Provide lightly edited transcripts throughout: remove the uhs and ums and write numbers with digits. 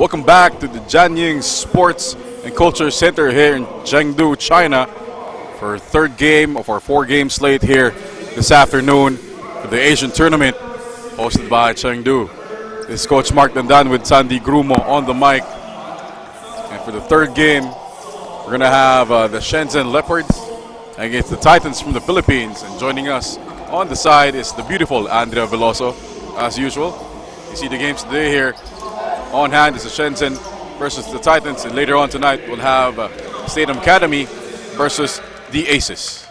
Welcome back to the JIANYANG Sports and Culture Center here in Chengdu, China, for third game of our 4-game slate here this afternoon for the Asian Tournament hosted by Chengdu. This is Coach Mark Dandan with Sandy Grumo on the mic. And for the third game, we're going to have the Shenzhen Leopards against the Titans from the Philippines. And joining us on the side is the beautiful Andrea Veloso, as usual. You see the games today here. On hand is the Shenzhen versus the Titans, and later on tonight we'll have Stadium Academy versus the Aces.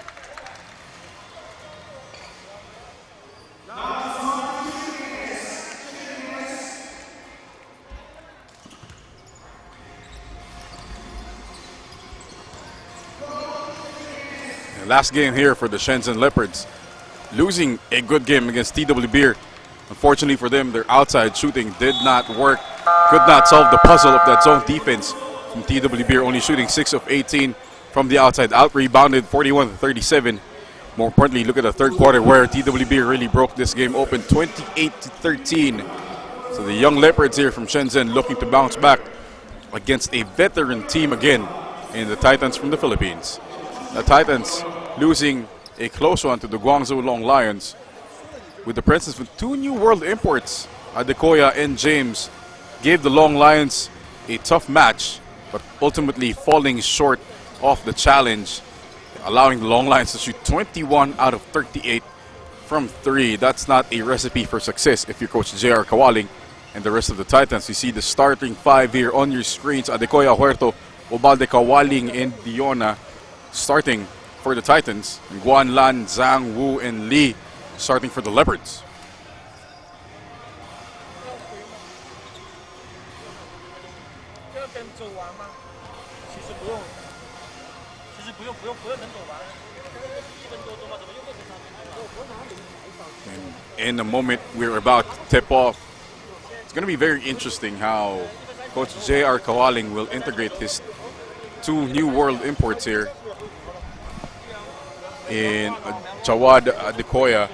The last game here for the Shenzhen Leopards, losing a good game against TW Beer. Unfortunately for them, their outside shooting did not work. Could not solve the puzzle of that zone defense from TW Beer, only shooting 6 of 18 from the outside. Out-rebounded 41-37. More importantly, look at the third quarter where TW Beer really broke this game open, 28-13. So the young Leopards here from Shenzhen looking to bounce back against a veteran team again in the Titans from the Philippines. The Titans losing a close one to the Guangzhou Long Lions with the presence of 2 new world imports. Adekoya and James gave the Long Lions a tough match, but ultimately falling short of the challenge, allowing the Long Lions to shoot 21 out of 38 from 3. That's not a recipe for success if you're Coach J.R. Kawaling and the rest of the Titans. You see the starting 5 here on your screens. Adekoya, Huerto, Obalde, Kawaling, and Diona starting for the Titans. And Guan Lan, Zhang, Wu, and Lee starting for the Leopards. In the moment we're about to tip off, it's going to be very interesting how Coach J.R. Kawaling will integrate his 2 new world imports here in Jawad Adekoya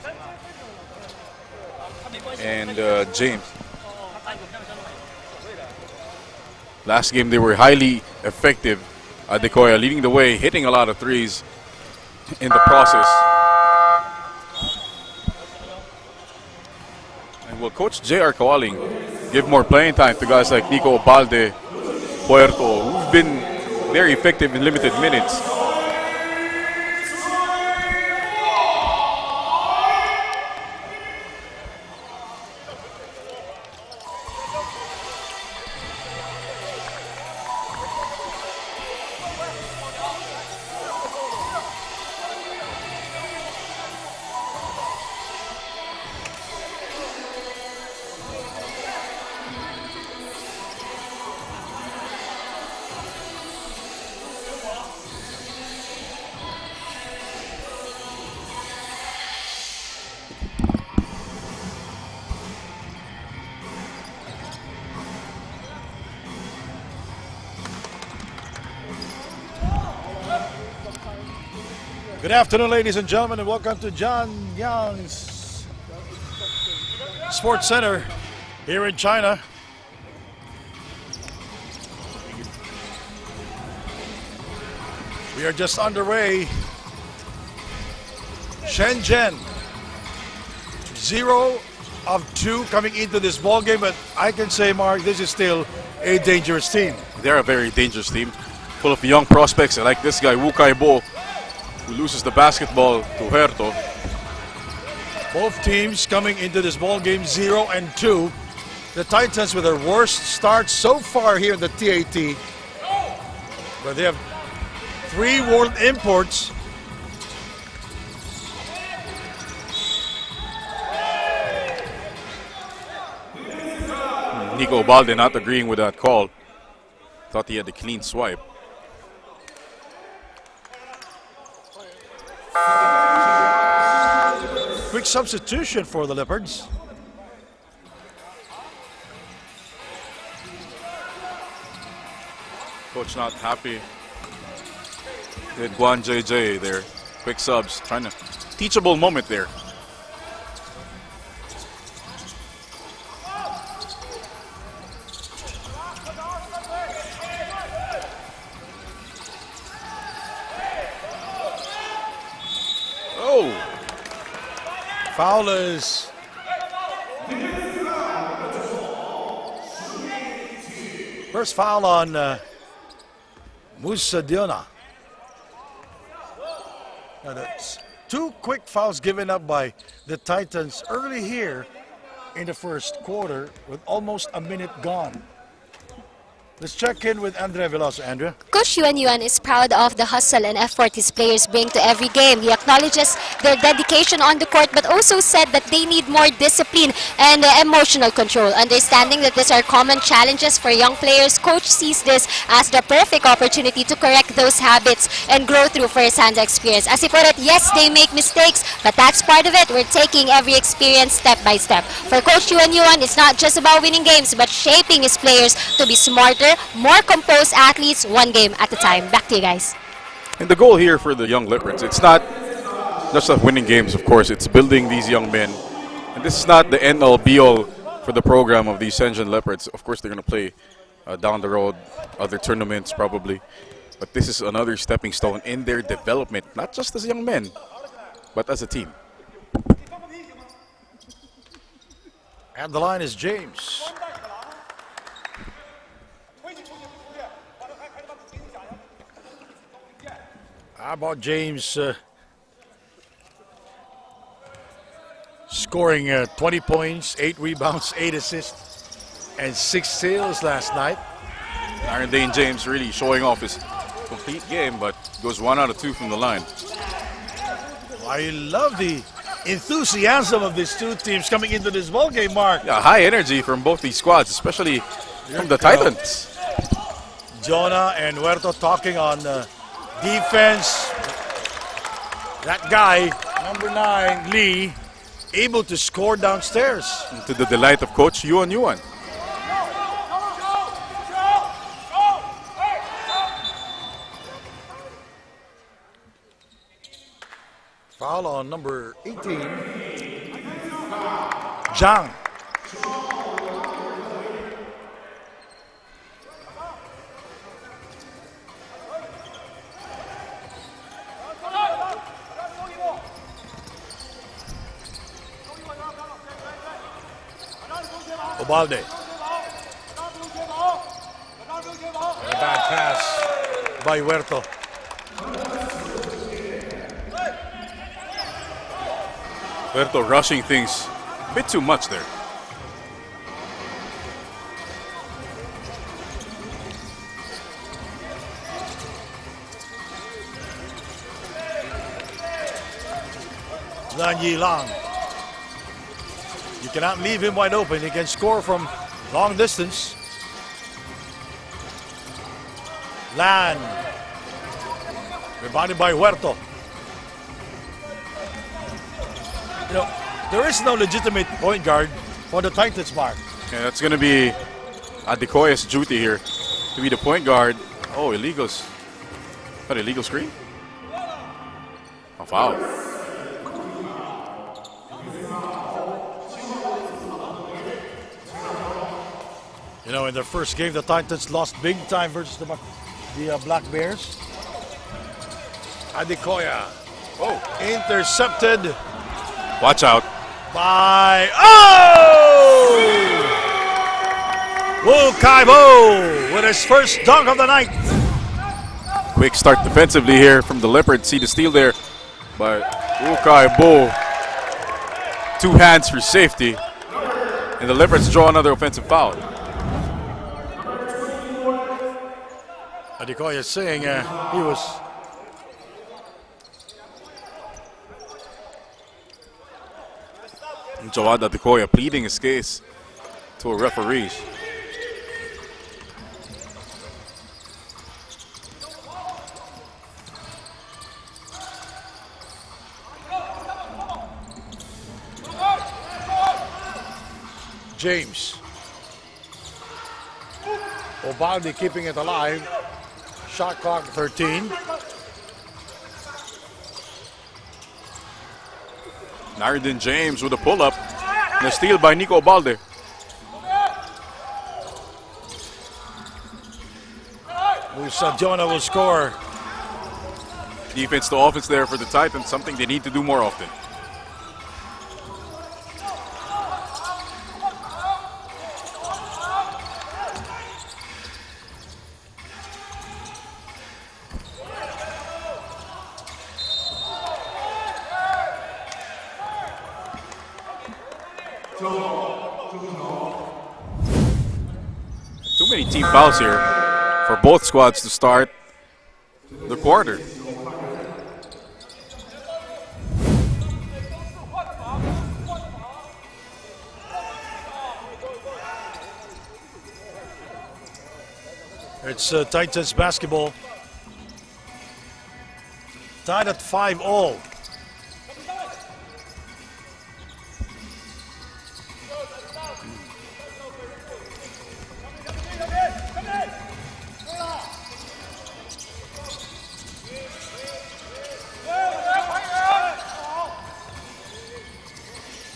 and James. Last game they were highly effective. Adekoya leading the way, hitting a lot of threes in the process. And will Coach J.R. Kawaling give more playing time to guys like Nico Obalde, Puerto, who've been very effective in limited minutes? Good afternoon, ladies and gentlemen, and welcome to JIANYANG's Sports Center here in China. We are just underway. Shenzhen, 0 of 2 coming into this ball game, but I can say, Mark, this is still a dangerous team. They're a very dangerous team, full of young prospects like this guy, Wu Kai-bo, who loses the basketball to Huerto. Both teams coming into this ball game 0 and 2. The Titans with their worst start so far here in the TAT. But they have 3 world imports. Nico Obalde not agreeing with that call. Thought he had a clean swipe. Quick substitution for the Leopards. Coach not happy. Did Guan JJ there. Quick subs. Trying to teachable moment there. Foul is first foul on Musa Diona. Now that's two quick fouls given up by the Titans early here in the first quarter with almost a minute gone. Let's check in with Andrea Veloso. Andrea? Coach Yuan is proud of the hustle and effort his players bring to every game. He acknowledges their dedication on the court but also said that they need more discipline and emotional control. Understanding that these are common challenges for young players, Coach sees this as the perfect opportunity to correct those habits and grow through first-hand experience. As he put it, yes, they make mistakes, but that's part of it. We're taking every experience step by step. For Coach Yuan, it's not just about winning games but shaping his players to be smarter, more composed athletes, one game at a time. Back to you guys. And the goal here for the young Leopards, it's not just of winning games, of course. It's building these young men. And this is not the end-all, be-all for the program of these SHENZHEN Leopards. Of course, they're going to play down the road, other tournaments probably. But this is another stepping stone in their development, not just as young men, but as a team. And the line is James. How about James scoring 20 points, 8 rebounds, 8 assists, and 6 steals last night? Iron Dane James really showing off his complete game, but goes 1 out of 2 from the line. I love the enthusiasm of these two teams coming into this ball game, Mark. Yeah, high energy from both these squads, especially from the Titans. Jonah and Huerto talking on defense. That guy, number 9, Lee, able to score downstairs. To the delight of Coach Yuan. Foul on number 18, Zhang. Obalde. A bad pass by Huerto. Huerto rushing things a bit too much there. Lan Yilang. You cannot leave him wide open. He can score from long distance. Lan. Rebounded by Huerto. You know, there is no legitimate point guard for the Titans, Mark. Yeah, that's going to be Adekoya's duty here to be the point guard. Oh, illegals. Is that illegal screen? A foul. You know, in their first game, the Titans lost big time versus the Black Bears. Adekoya. Oh, intercepted. Watch out. By, oh! Wu Kaibo with his first dunk of the night. Quick start defensively here from the Leopards. See the steal there by Wu Kaibo. 2 hands for safety. And the Leopards draw another offensive foul. Adekoya saying he was... Jawad Adekoya pleading his case to a referee. James. Obaldi keeping it alive. Shot clock 13. Narendon James with a pull-up and a steal by Nico Obalde. Musa Jonah will score. Defense to offense there for the Titans, something they need to do more often. Too many team fouls here for both squads to start the quarter. It's Titans basketball. Tied at 5-all.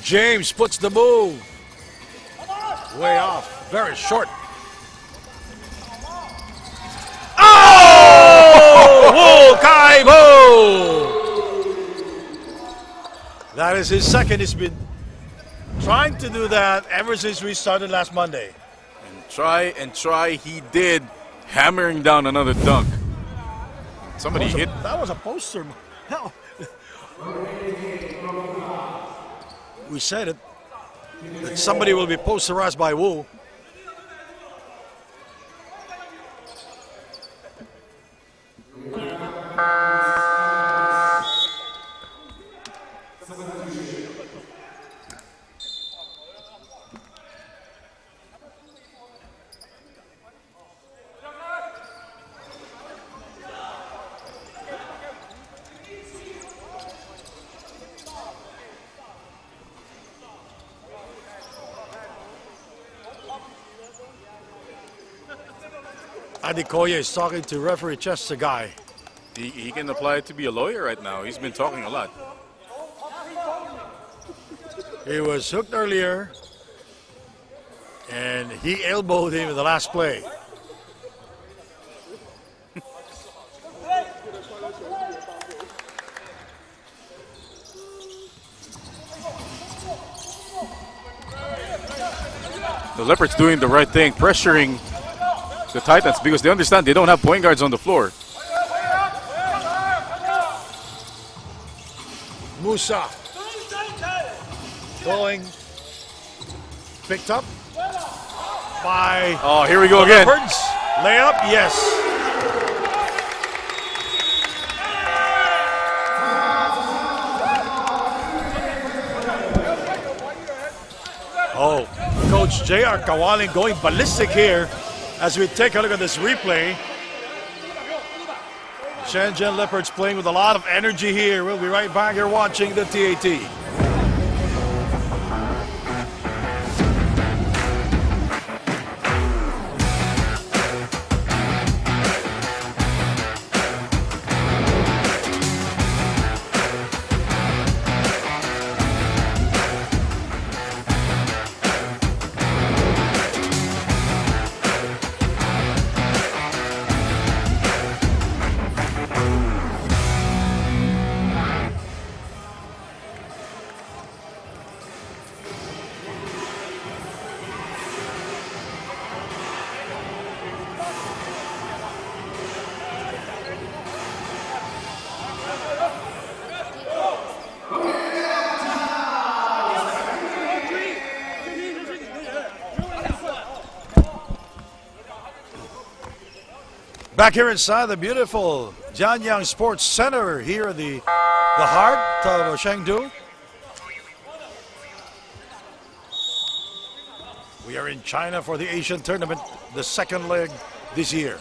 James puts the move. Way off. Very short. Oh! Kaibo! That is his second. He's been trying to do that ever since we started last Monday. And try, he did, hammering down another dunk. Somebody hit. That was a poster. No. We said it. That somebody will be posterized by Wu. Adekoya is talking to referee Chester Guy. He can apply to be a lawyer right now. He's been talking a lot. He was hooked earlier, and he elbowed him in the last play. The Leopards doing the right thing, pressuring the Titans because they understand they don't have point guards on the floor. Musa going, picked up by. Oh, here we go again. Leopards. Layup, yes. Oh, Coach J.R. Kawaling going ballistic here as we take a look at this replay. Shenzhen Leopards playing with a lot of energy here. We'll be right back here watching the TAT. Back here inside the beautiful JIANYANG Sports Center here in the heart of Chengdu. We are in China for the Asian Tournament, the second leg this year.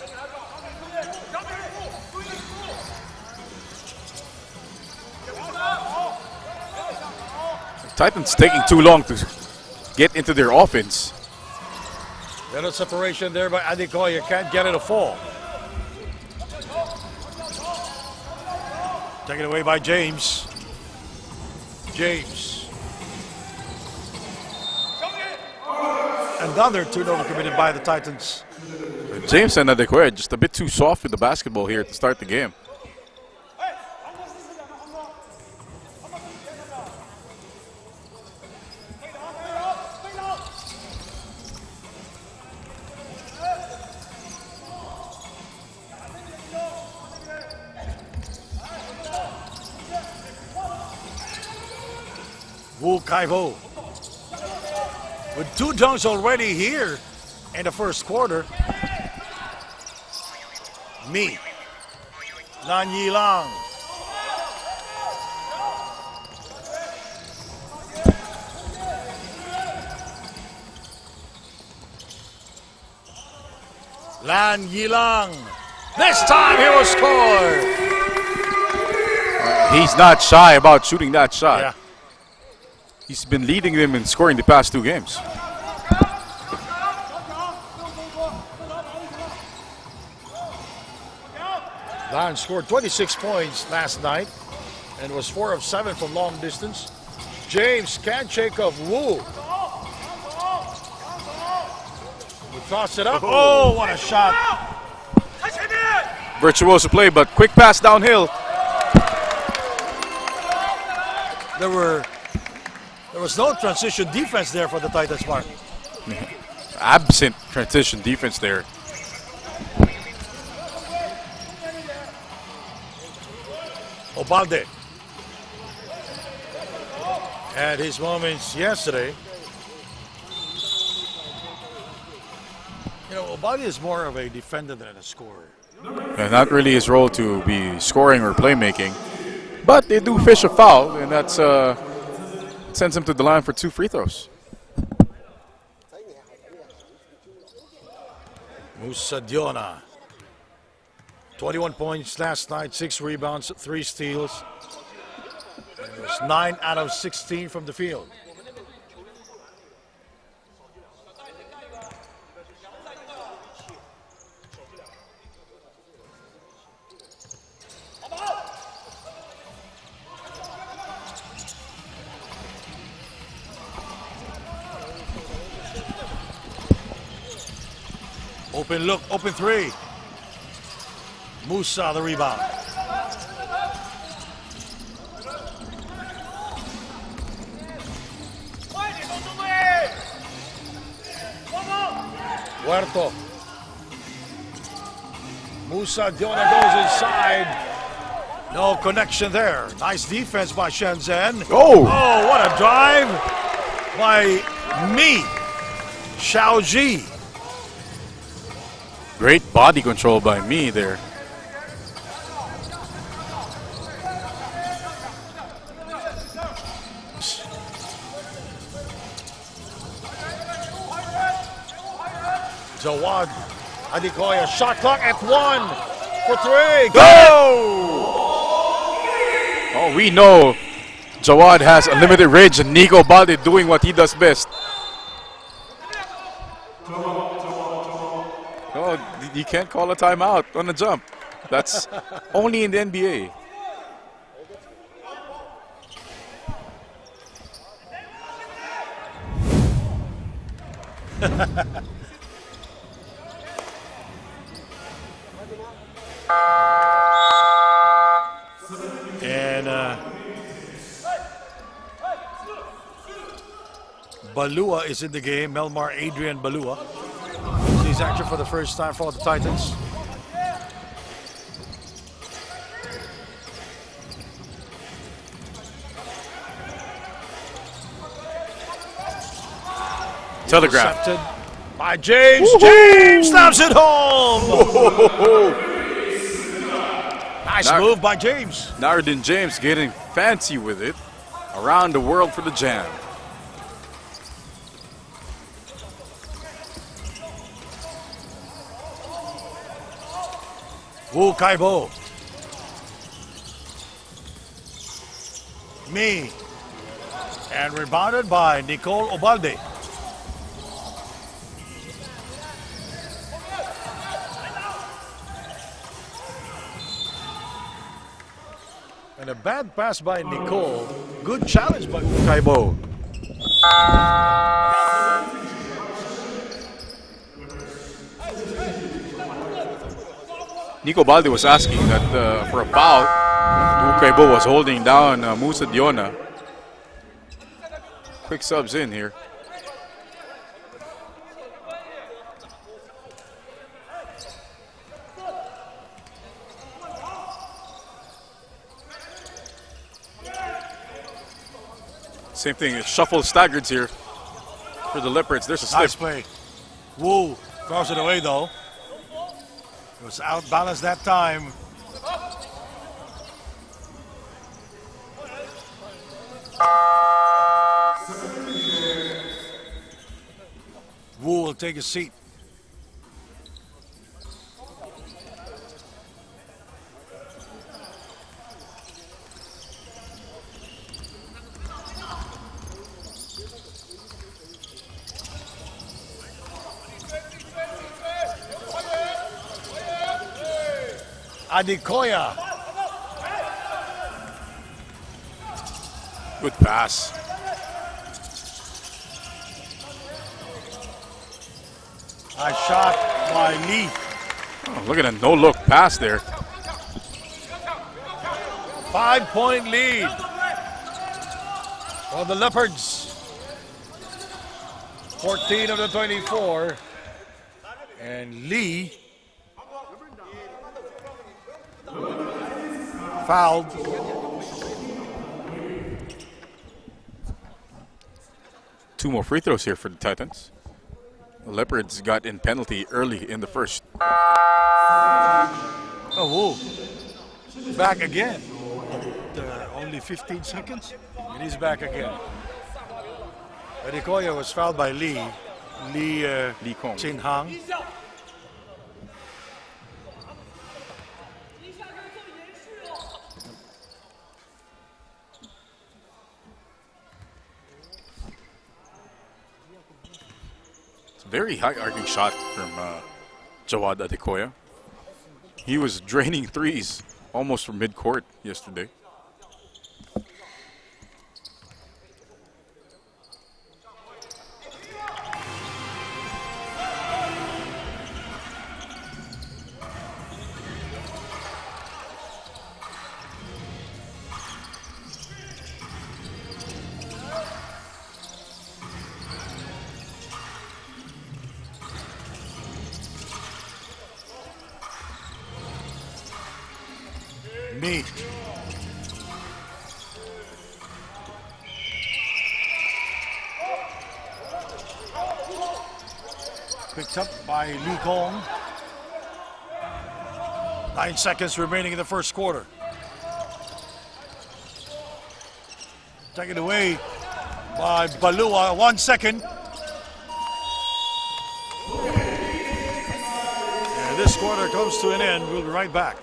Titans taking too long to get into their offense. Little separation there by Adekoya, can't get it to fall. Taken away by James. James. Another turnover committed by the Titans. James and Adekoya just a bit too soft with the basketball here to start the game. Wu Kaibo. with 2 dunks already here in the first quarter. Lan Yilang. Lan Yilang. This time he will score. He's not shy about shooting that shot. Yeah. He's been leading them in scoring the past 2 games. Lan scored 26 points last night and was 4 of 7 from long distance. James can't shake off Wu. We toss it up. Oh, what a shot. Virtuoso play, but quick pass downhill. There was no transition defense there for the Titans, Mark. Absent transition defense there. Obalde had his moments yesterday. You know, Obalde is more of a defender than a scorer. Yeah, not really his role to be scoring or playmaking, but they do fish a foul, and that's sends him to the line for 2 free throws. Musa Diona, 21 points last night, 6 rebounds, 3 steals. And it was 9 out of 16 from the field. Open look, open 3. Musa the rebound. Huerto. Musa Diona goes inside. No connection there. Nice defense by Shenzhen. Oh! Oh, what a drive by Xiaoji. Great body control by me there. Jawad Adikoya, shot clock at 1 for 3. Go! Oh, we know Jawad has a limited range, and Nico Balde doing what he does best. Oh, you can't call a timeout on the jump. That's only in the NBA. And Balua is in the game. Melmar Adrian Balua. He's action for the first time for the Titans. Telegraph. Intercepted by James. James snaps it home. Nice move by James. Nardin James getting fancy with it. Around the world for the jam. Wu Kaibo. And rebounded by Nicole Obalde. And a bad pass by Nicole. Good challenge by Wu Kaibo. Nico Balde was asking that for a foul. Ukaibo was holding down Musa Diona. Quick subs in here. Same thing, shuffle staggered here. for the Leopards. There's a slip. Nice play. Wu throws it away though. It was outbalanced that time. Wu will take a seat. Adikoya. Good pass. Nice shot by Lee. Oh, look at a no-look pass there. 5-point lead for the Leopards. 14 of the 24. And Lee fouled. Two more free throws here for the Titans. The Leopards got in penalty early in the first. Oh, Wu. Back again. Only 15 seconds. And he's back again. Adikoya was fouled by Lee. Lee Kong. Chin Hang. Very high arcing shot from Jawad Adikoya. He was draining threes almost from mid-court yesterday. Me. Picked up by Lee Kong. 9 seconds remaining in the first quarter. Taken away by Balua. 1 second. And this quarter comes to an end. We'll be right back.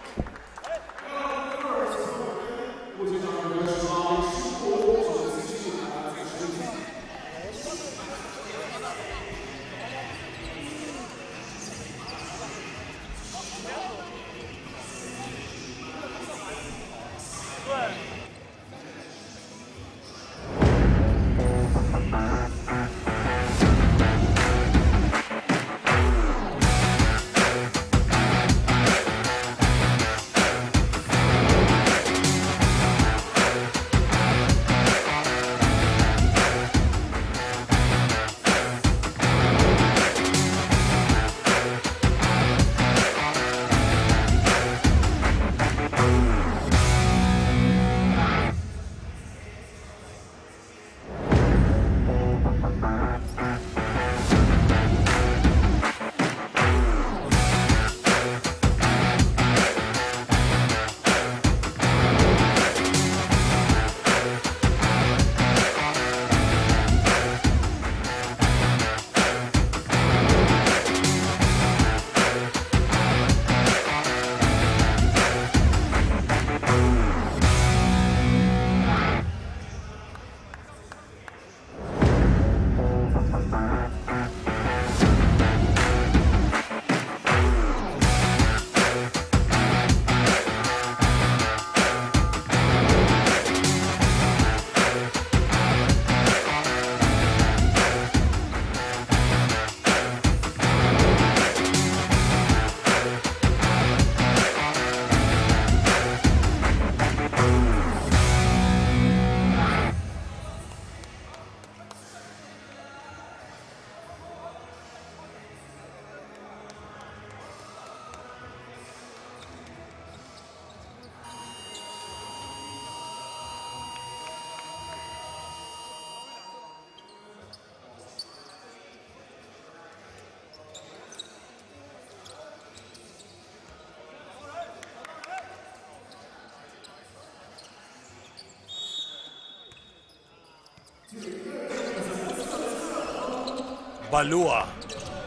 Balua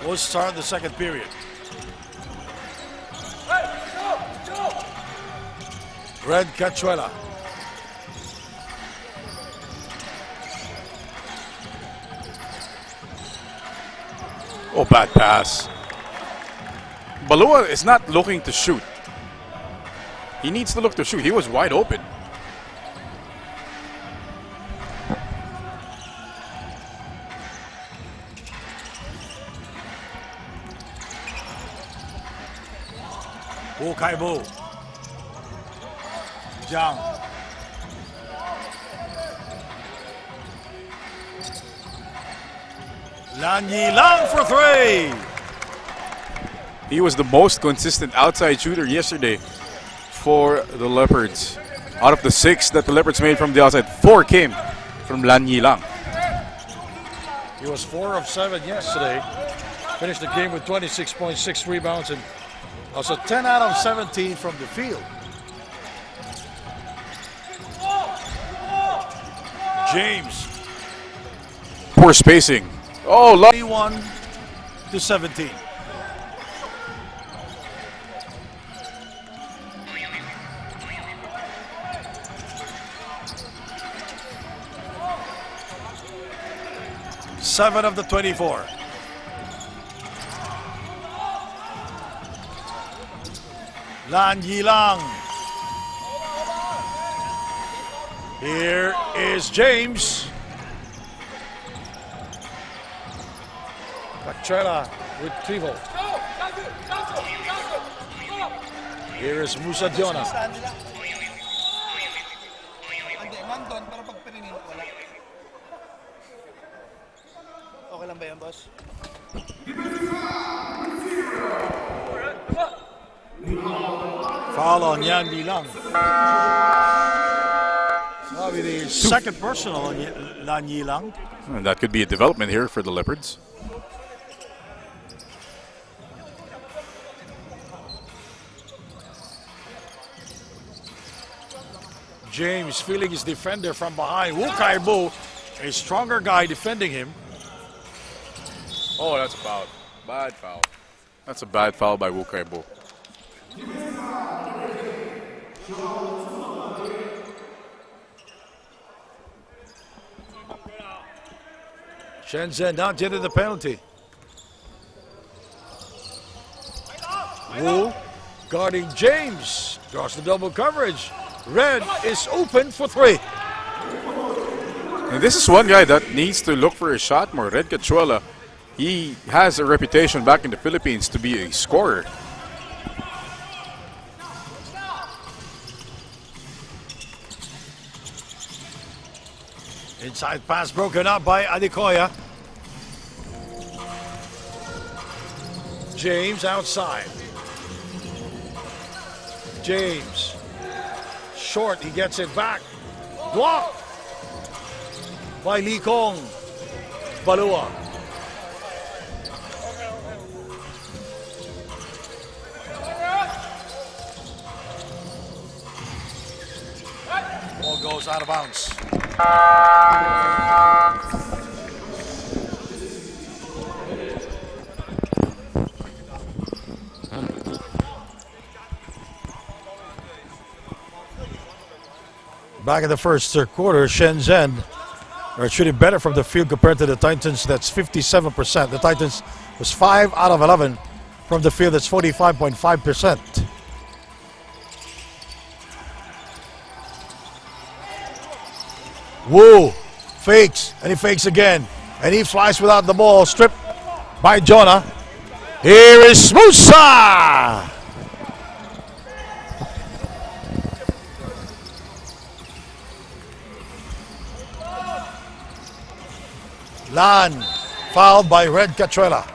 will start the second period. Red Cachuela. Oh, bad pass. Balua is not looking to shoot. He needs to look to shoot. He was wide open. Wu Kaibu. Jiang. Lan Yilang for three. He was the most consistent outside shooter yesterday for the Leopards. Out of the 6 that the Leopards made from the outside, 4 came from Lan Yilang. He was 4 of 7 yesterday. Finished the game with 26.6 rebounds and also 10 out of 17 from the field. James. Poor spacing. Oh, 21 to 17. Seven of the 24. Lan Yilang. Here is James. Cachuela with retrieval. Here is Musa Diona. Okay lang ba yan, boss? Foul on Yan Yilang. Probably the second personal on Lan Yilang. and that could be a development here for the Leopards. James feeling his defender from behind. Wu Kaibu, a stronger guy defending him. Oh, that's a foul. Bad foul. That's a bad foul by Wu Kaibu. Shenzhen not yet in the penalty. Wu guarding James. Draws the double coverage. Red is open for three. And this is one guy that needs to look for a shot more. Red Cachuela, he has a reputation back in the Philippines to be a scorer. Inside pass broken up by Adekoya. James outside. James. Short, he gets it back. Blocked by Lee Kong. Balua. Ball goes out of bounds. Back in the first quarter, Shenzhen are shooting better from the field compared to the Titans. That's 57%. The Titans was 5 out of 11 from the field. That's 45.5%. Wu fakes, and he fakes again. And he flies without the ball, stripped by Jonah. Here is Musa! Lan, fouled by Red Cachuela.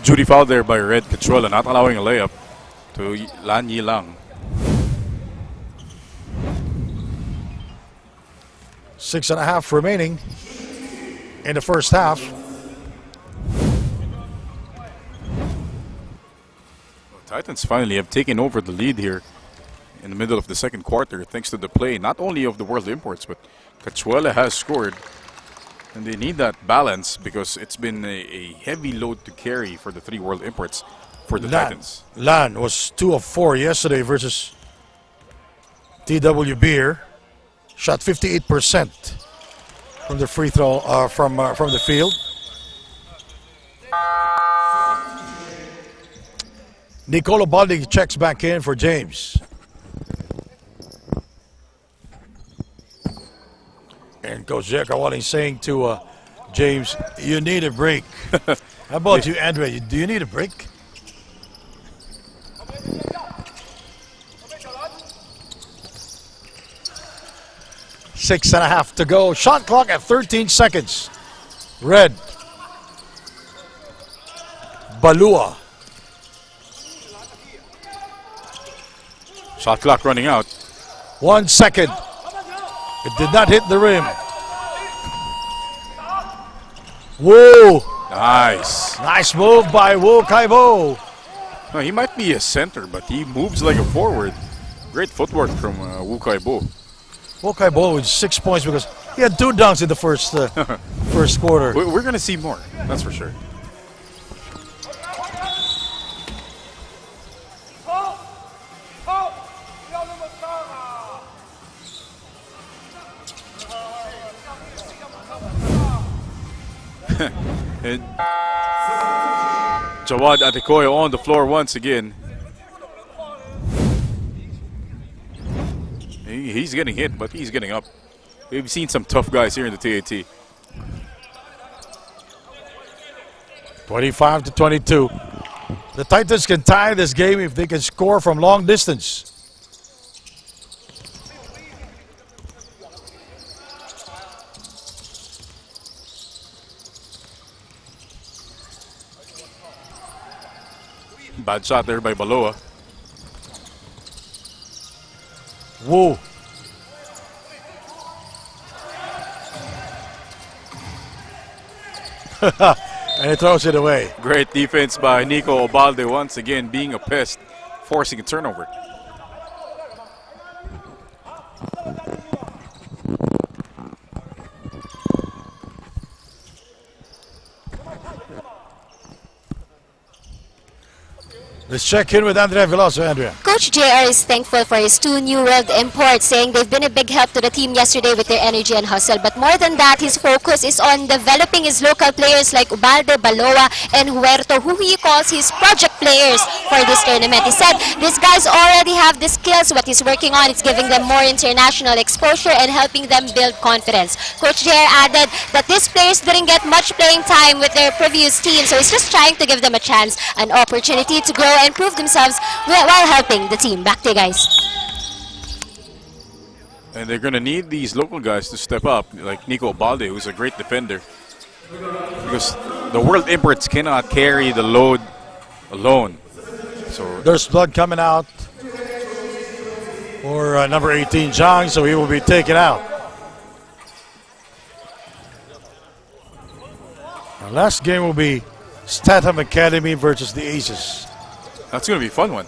Judy foul there by Red Cachuela, not allowing a layup to Lan Yilang. 6.5 remaining in the first half. Titans finally have taken over the lead here in the middle of the second quarter thanks to the play not only of the World Imports, but Cachuela has scored. And they need that balance because it's been a heavy load to carry for the 3 World Imports for the Titans. Lan was 2 of 4 yesterday versus TW Beer. Shot 58% from the free throw, from the field. Nicolo Baldi checks back in for James. And Coach Jack Kawali saying to James, you need a break. How about you, Andre? Do you need a break? Six and a half to go. Shot clock at 13 seconds. Red. Balua. Shot clock running out. 1 second. It did not hit the rim. Whoa. Nice. Nice move by Wu Kaibo. No, he might be a center, but he moves like a forward. Great footwork from Wu Kaibo. Wu Kaibo with 6 points because he had 2 dunks in the first first quarter. We're going to see more, that's for sure. And Jawad Adekoya on the floor once again. He's getting hit, but he's getting up. We've seen some tough guys here in the TAT. 25 to 22. The Titans can tie this game if they can score from long distance. Bad shot there by Baloa. Woo. And he throws it away. Great defense by Nico Obalde once again, being a pest, forcing a turnover. Let's check in with Andrea Veloso. Andrea. Coach JR is thankful for his 2 new world imports, saying they've been a big help to the team yesterday with their energy and hustle. But more than that, his focus is on developing his local players like Ubalde, Baloa, and Huerto, who he calls his project players for this tournament. He said these guys already have the skills. What he's working on is giving them more international exposure and helping them build confidence. Coach JR added that these players didn't get much playing time with their previous team, so he's just trying to give them a chance, an opportunity to grow and prove themselves while helping the team. Back to you guys. And they're going to need these local guys to step up, like Nico Balde, who's a great defender. Because the world imports cannot carry the load alone. So there's blood coming out for number 18, Zhang, so he will be taken out. Our last game will be Statham Academy versus the Aces. that's going to be a fun one.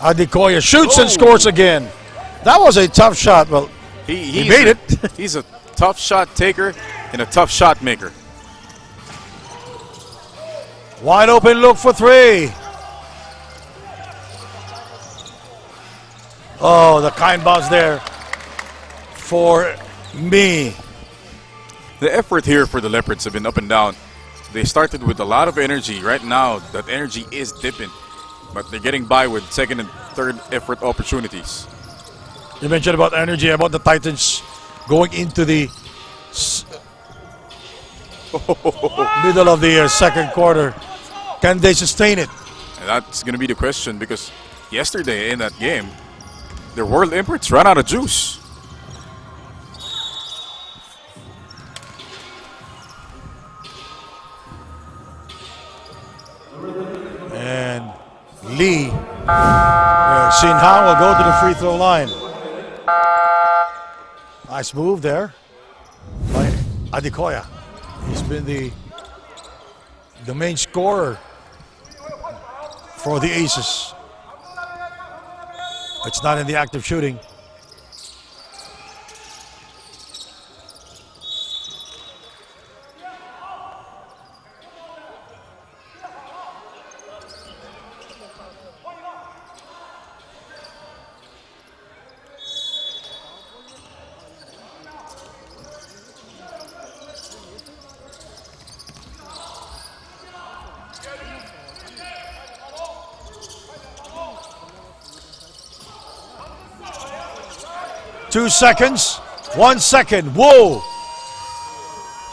Adekoya shoots and scores again. That was a tough shot. Well, he made it. He's a tough shot taker and a tough shot maker. Wide open look for 3. Oh, the kind bounce there for me. The effort here for the Leopards have been up and down. They started with a lot of energy. Right now, that energy is dipping. But they're getting by with second and third effort opportunities. You mentioned about energy, about the Titans going into the middle of the second quarter. Can they sustain it? And that's going to be the question, because yesterday in that game, their world imports ran out of juice. And Lee Shinhan will go to the free throw line. Nice move there by Adekoya. He's been the main scorer for the Aces. It's not in the act of shooting. Two seconds, 1 second. Whoa!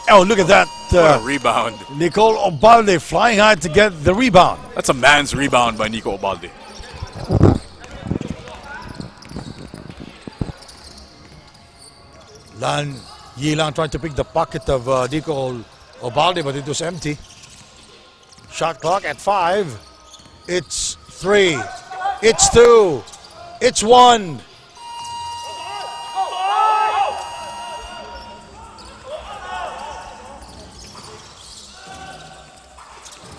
Oh, look at that. What a rebound. Nicole Obalde flying high to get the rebound. That's a man's rebound by Nico Obalde. Lan Yilang trying to pick the pocket of Nico Obalde, but it was empty. Shot clock at 5. It's 3. It's 2. It's 1.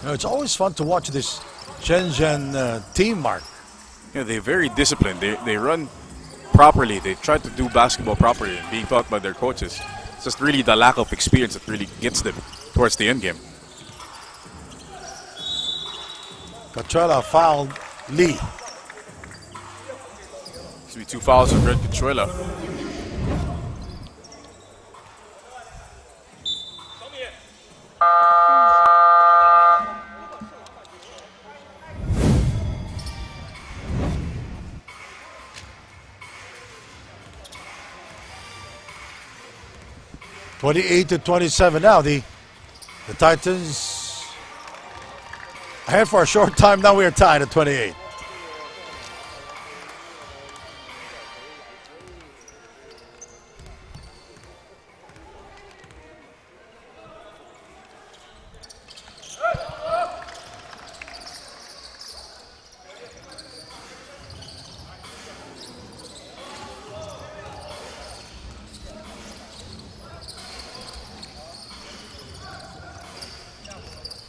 You know, it's always fun to watch this Shenzhen team, Mark. Yeah, they're very disciplined. They run properly. They try to do basketball properly and being taught by their coaches. It's just really the lack of experience that really gets them towards the end game. Cachuela fouled Lee. There's be 2 fouls on Red Cachuela. (28-27) now. The Titans ahead for a short time. Now we are tied at 28.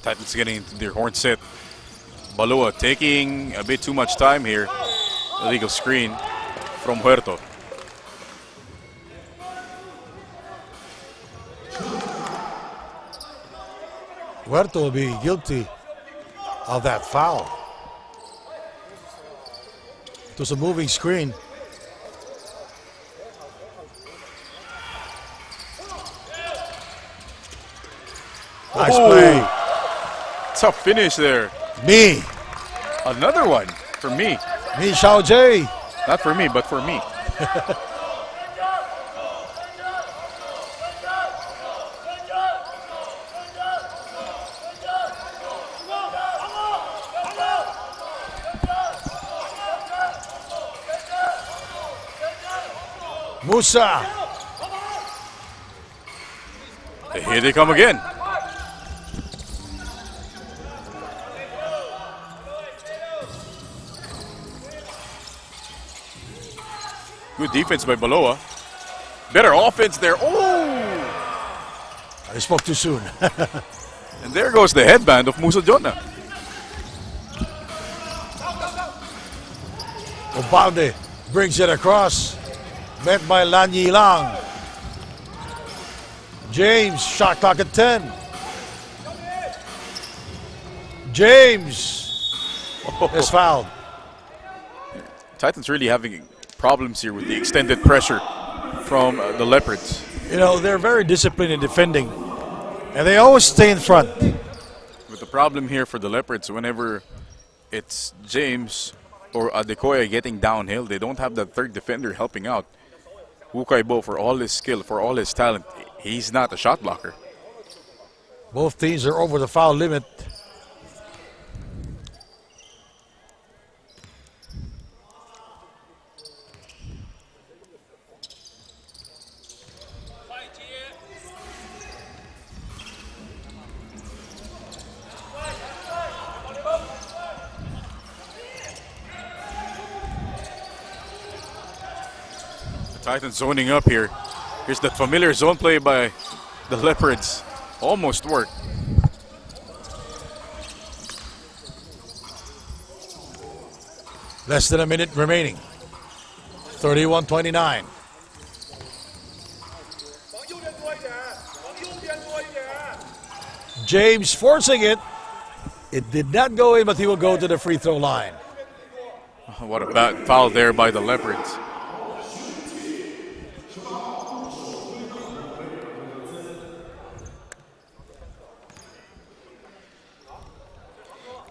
Titans getting into their horn set. Balua taking a bit too much time here. Illegal screen from Huerto. Huerto will be guilty of that foul. It was a moving screen. Nice play. Tough finish there. Me. Another one for me. Me, Xiao Jie. Not for me, but for me. Musa. Here they come again. Good defense by Baloa. Better offense there. Oh! I spoke too soon. And there goes the headband of Musa Jonna. Obalde brings it across. Met by Lan Yilang. James, shot clock at 10. James is fouled. Titans really having problems here with the extended pressure from the Leopards. You know, they're very disciplined in defending, and they always stay in front. But the problem here for the Leopards, whenever it's James or Adekoya getting downhill, they don't have that third defender helping out. Wu Kai-bo, for all his skill, for all his talent, he's not a shot blocker. Both teams are over the foul limit. Titans zoning up here. Here's that familiar zone play by the Leopards. Almost worked. Less than a minute remaining. 31-29. James forcing it. It did not go in, but he will go to the free throw line. What a bad foul there by the Leopards.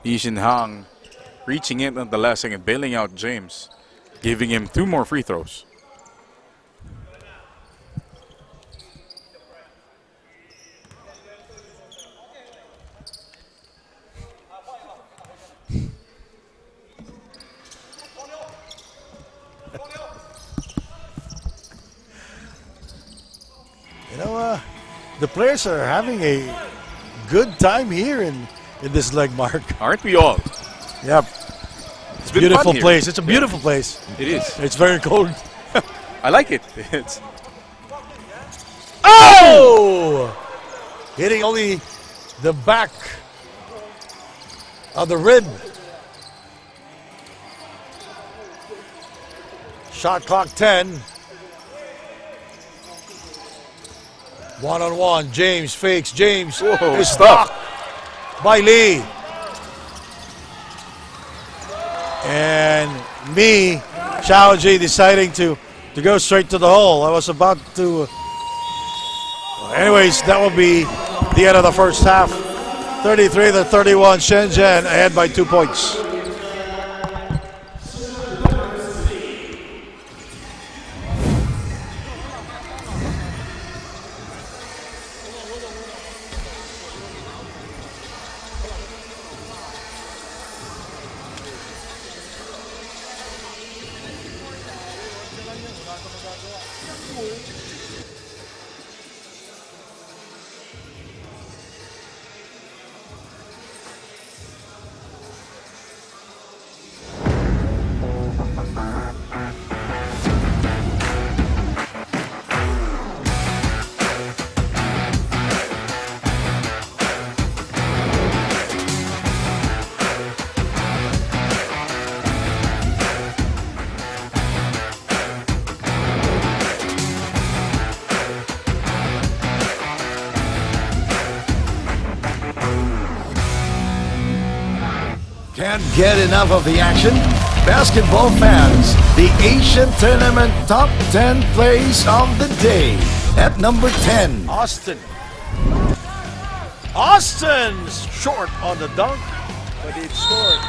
JIANYANG reaching in at the last second, bailing out James, giving him 2 more free throws. You know, the players are having a good time here in this leg, Mark. Aren't we all? Yep. It's been Beautiful fun here. place. It's a beautiful place. It is. It's very cold. I like it. It's Oh! Hitting only the back of the rib. Shot clock 10. One-on-one. James fakes. James Whoa, is stop. stopped by Lee. And me, Xiao Ji, deciding to go straight to the hole. I was about to... Anyways, that will be the end of the first half. 33-31, Shenzhen ahead by 2 points. Can't get enough of the action? Basketball fans, the Asian Tournament Top 10 plays of the day. At number 10, Austin. Austin's short on the dunk, but it scored.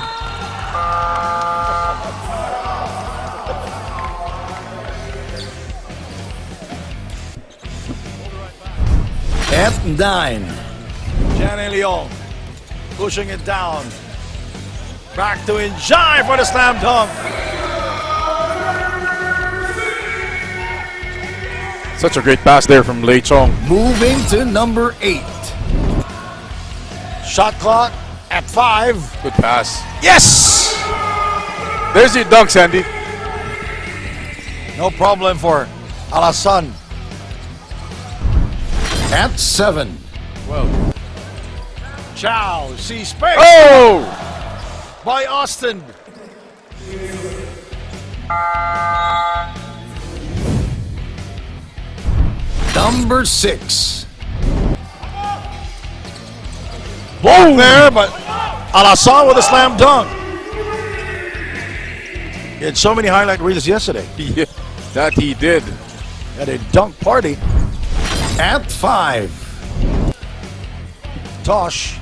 At 9, Jan Leon pushing it down. Back to Enjai for the slam dunk. such a great pass there from Lei Chong. Moving to number 8. Shot clock at 5. Good pass. Yes! There's your dunk, Sandy. No problem for Alassane. At 7. Well. Chow sees space Oh! by Austin. Number 6. Blocked there, but Alassane with a slam dunk. He had so many highlight reels yesterday. Yeah, that he did. At a dunk party. At 5. Tosh.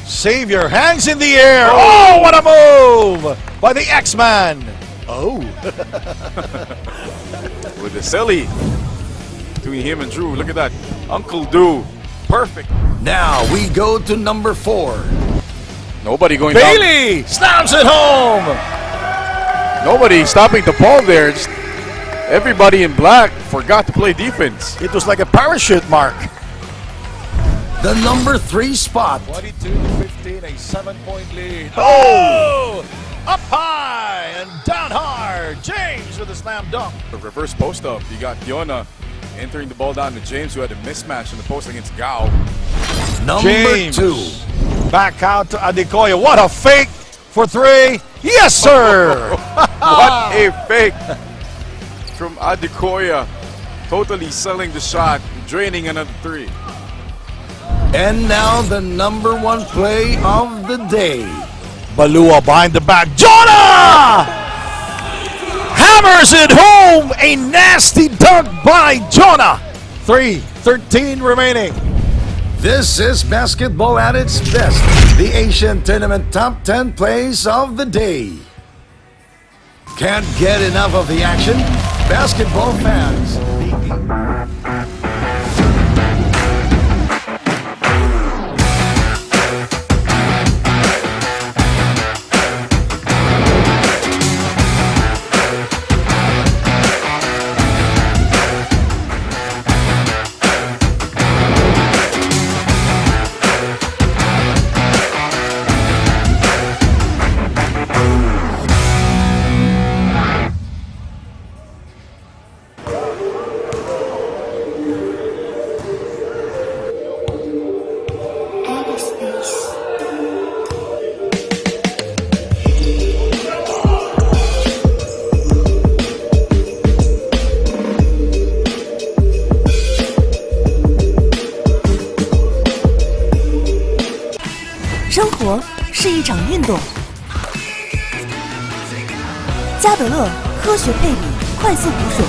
Savior hangs in the air. Oh, what a move by the X-Man. Oh. With the silly between him and Drew. Look at that. Uncle Do. Perfect. Now we go to number 4. Nobody going down. Bailey slams it home. Nobody stopping the ball there. Just everybody in black forgot to play defense. It was like a parachute mark. The number 3 spot. 22-15, a 7-point lead. Oh! Up high and down hard. James with a slam dunk. The reverse post up. You got Yona entering the ball down to James, who had a mismatch in the post against Gao. Number James 2. back out to Adekoya. What a fake for 3. Yes, sir. What a fake from Adekoya. Totally selling the shot, draining another 3. And now the number 1 play of the day. Balua behind the back. Jonah hammers it home. A nasty dunk by Jonah. 3:13 remaining. This is basketball at its best. The Asian Tournament top 10 plays of the day. Can't get enough of the action? Basketball fans.生活是一场运动。加德乐科学配比，快速补水。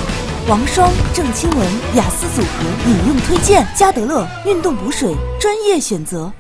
王霜、郑钦文、雅思组合饮用推荐。加德乐运动补水，专业选择。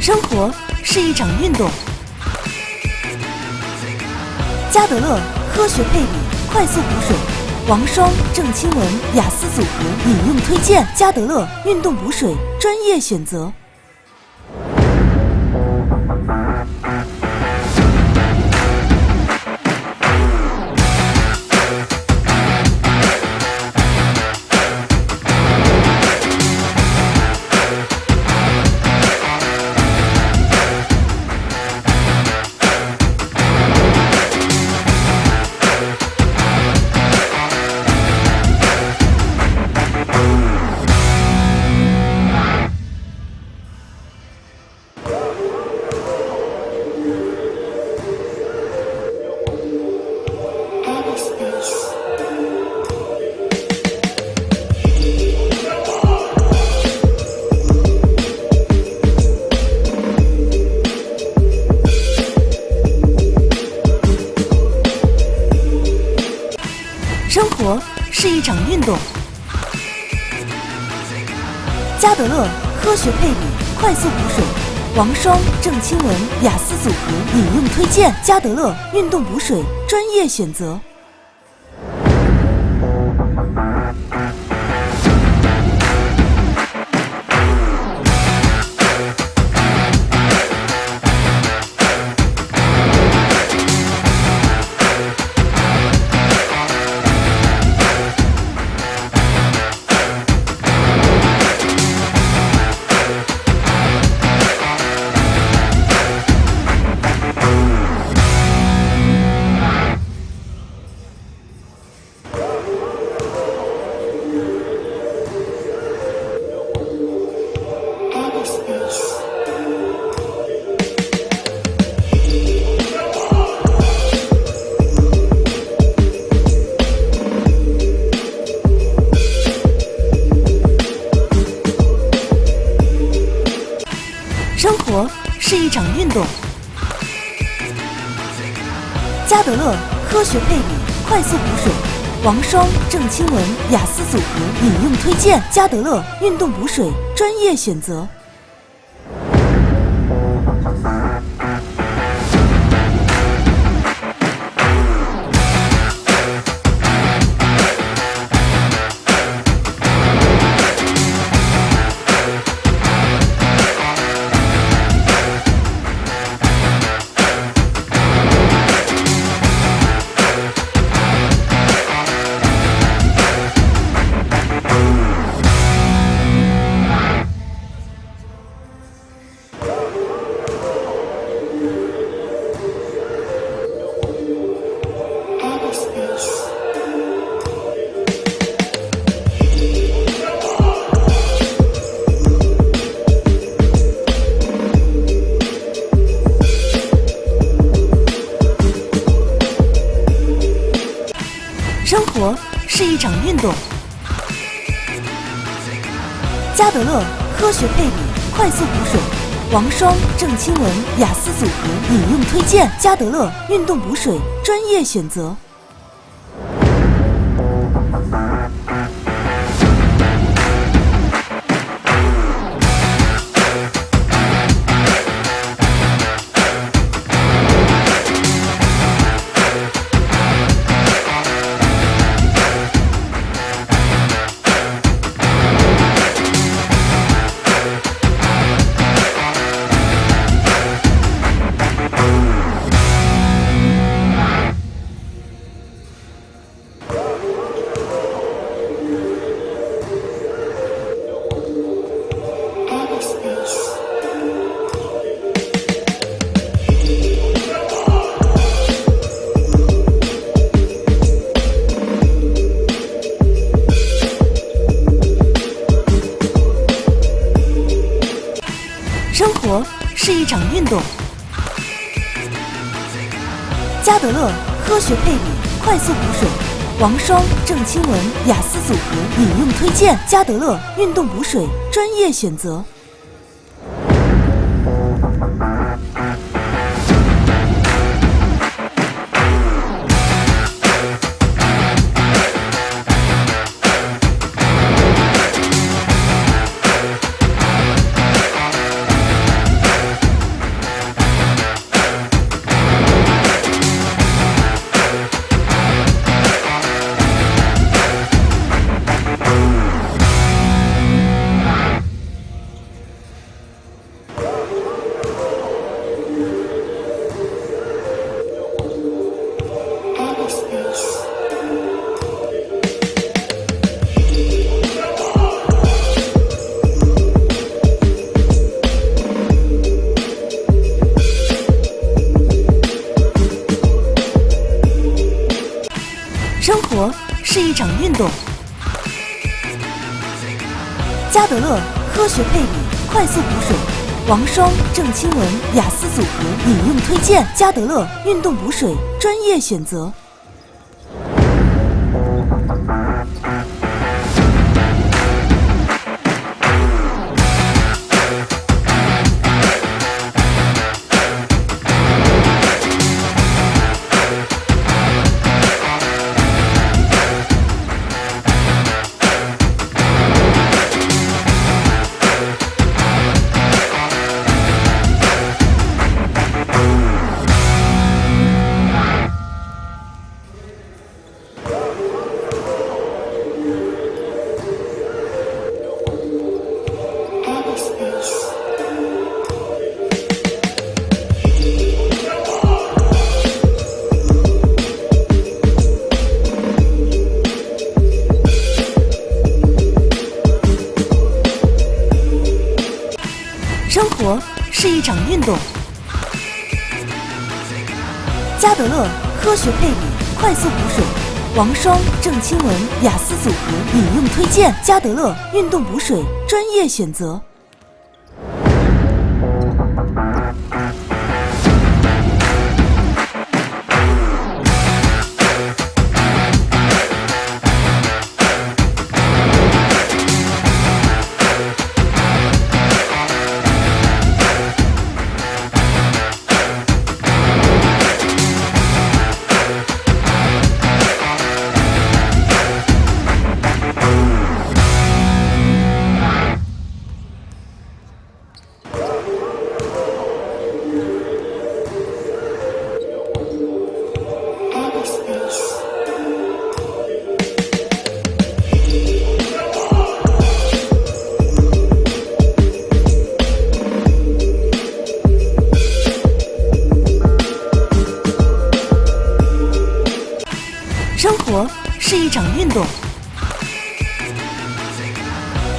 生活是一场运动。加德乐科学配比，快速补水。王霜、郑钦文、雅思组合饮用推荐。加德乐运动补水，专业选择。生活是一场运动。加德乐科学配比，快速补水。王霜、郑钦文、雅思组合饮用推荐。加德乐运动补水，专业选择。动。加德乐科学配比，快速补水。王霜、郑钦文雅思组合饮用推荐。加德乐运动补水，专业选择。生活是一场运动。加德乐科学配比，快速补水。王霜、郑钦文雅思组合饮用推荐。加德乐运动补水，专业选择。生活是一场运动。加德乐科学配比，快速补水。王霜、郑钦文雅思组合饮用推荐。加德乐运动补水，专业选择。生活是一场运动。加德乐科学配比，快速补水。王霜、郑钦文雅思组合饮用推荐。加德乐运动补水，专业选择。生活是一场运动。加德乐科学配比，快速补水。王霜、郑钦文雅思组合饮用推荐。加德乐运动补水，专业选择。生活是一场运动。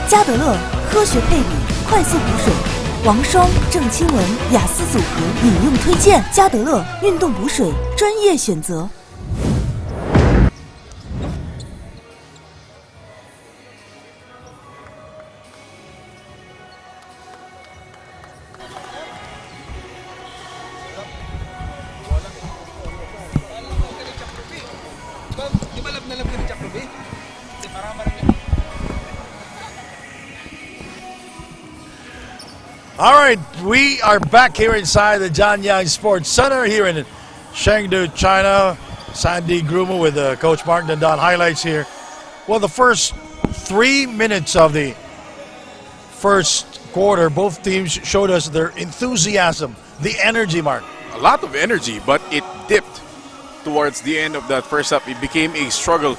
嘉德乐科学配比，快速补水。王霜、郑钦文、雅思组合饮用推荐。嘉德乐运动补水，专业选择。All right, we are back here inside the JIANYANG Sports Center here in Chengdu, China. Sandy Grumo with Coach Mark Dandon highlights here. Well, the first 3 minutes of the first quarter, both teams showed us their enthusiasm, the energy, Mark. A lot of energy, but it dipped towards the end of that first half. It became a struggle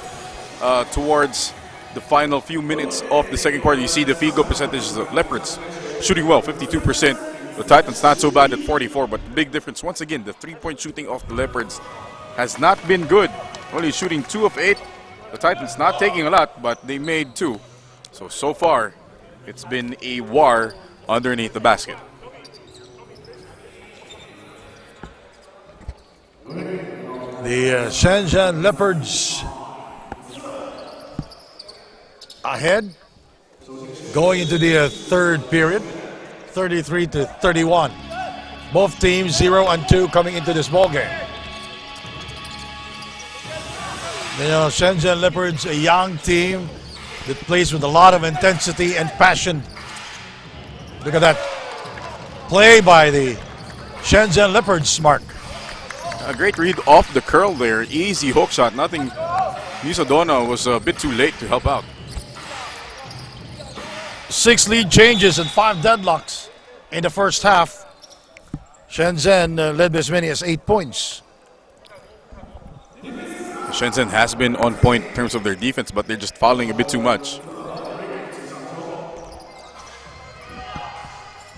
towards the final few minutes of the second quarter. You see the field goal percentages of Leopards shooting well, 52%. The Titans not so bad at 44%, but the big difference, once again, the three-point shooting of the Leopards has not been good. Only shooting 2 of 8. The Titans not taking a lot, but they made 2. So far, it's been a war underneath the basket. The Shenzhen Leopards ahead, going into the third period, 33-31. Both teams 0-2 coming into this ball game. You know, Shenzhen Leopards, a young team that plays with a lot of intensity and passion. Look at that play by the Shenzhen Leopards, Mark. A great read off the curl there. Easy hook shot. Nothing. Musadona was a bit too late to help out. 6 lead changes and 5 deadlocks in the first half. Shenzhen led by as many as 8 points. Shenzhen has been on point in terms of their defense, but they're just fouling a bit too much.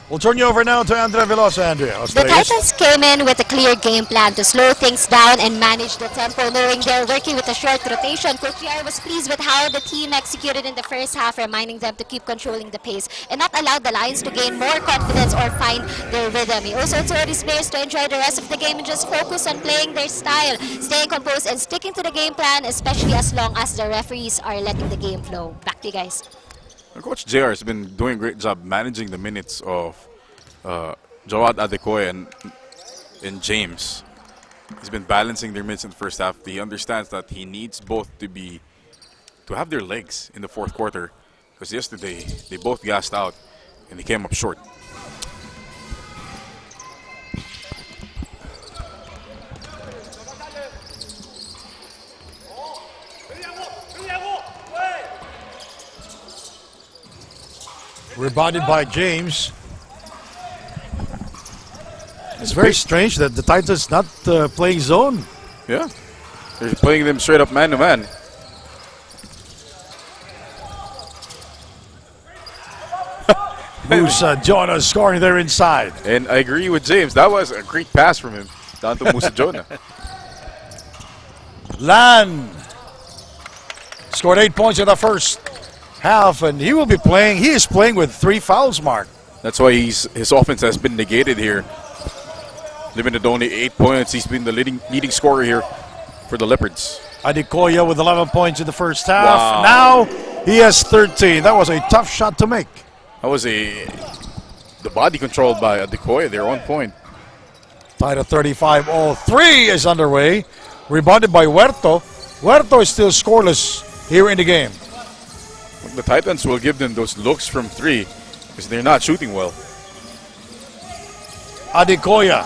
We'll turn you over now to Andrea Velosa. Andrea, the Titans came in with a clear game plan to slow things down and manage the tempo, knowing they're working with a short rotation. Coach JR was pleased with how the team executed in the first half, reminding them to keep controlling the pace and not allow the Lions to gain more confidence or find their rhythm. He also told his players to enjoy the rest of the game and just focus on playing their style, staying composed and sticking to the game plan, especially as long as the referees are letting the game flow. Back to you guys. Coach JR has been doing a great job managing the minutes of Jawad Adekoya and James. He's been balancing their minutes in the first half. He understands that he needs both to have their legs in the fourth quarter, because yesterday they both gassed out and they came up short. Rebounded by James. It's very strange that the Titans not playing zone. Yeah, they're playing them straight up man to man. Musa Jonah scoring there inside. And I agree with James. That was a great pass from him down to Musa Jonah. Lan scored 8 points in the first half, and he is playing with 3 fouls, Mark. That's why his offense has been negated here. Limited to only 8 points. He's been the leading scorer here for the Leopards. Adekoya with 11 points in the first half. Wow. Now he has 13. That was a tough shot to make. That was the body controlled by Adekoya. They're on point. Tied at 35. All 3 is underway. Rebounded by Huerto. Huerto is still scoreless here in the game. The Titans will give them those looks from 3 because they're not shooting well. Adekoya.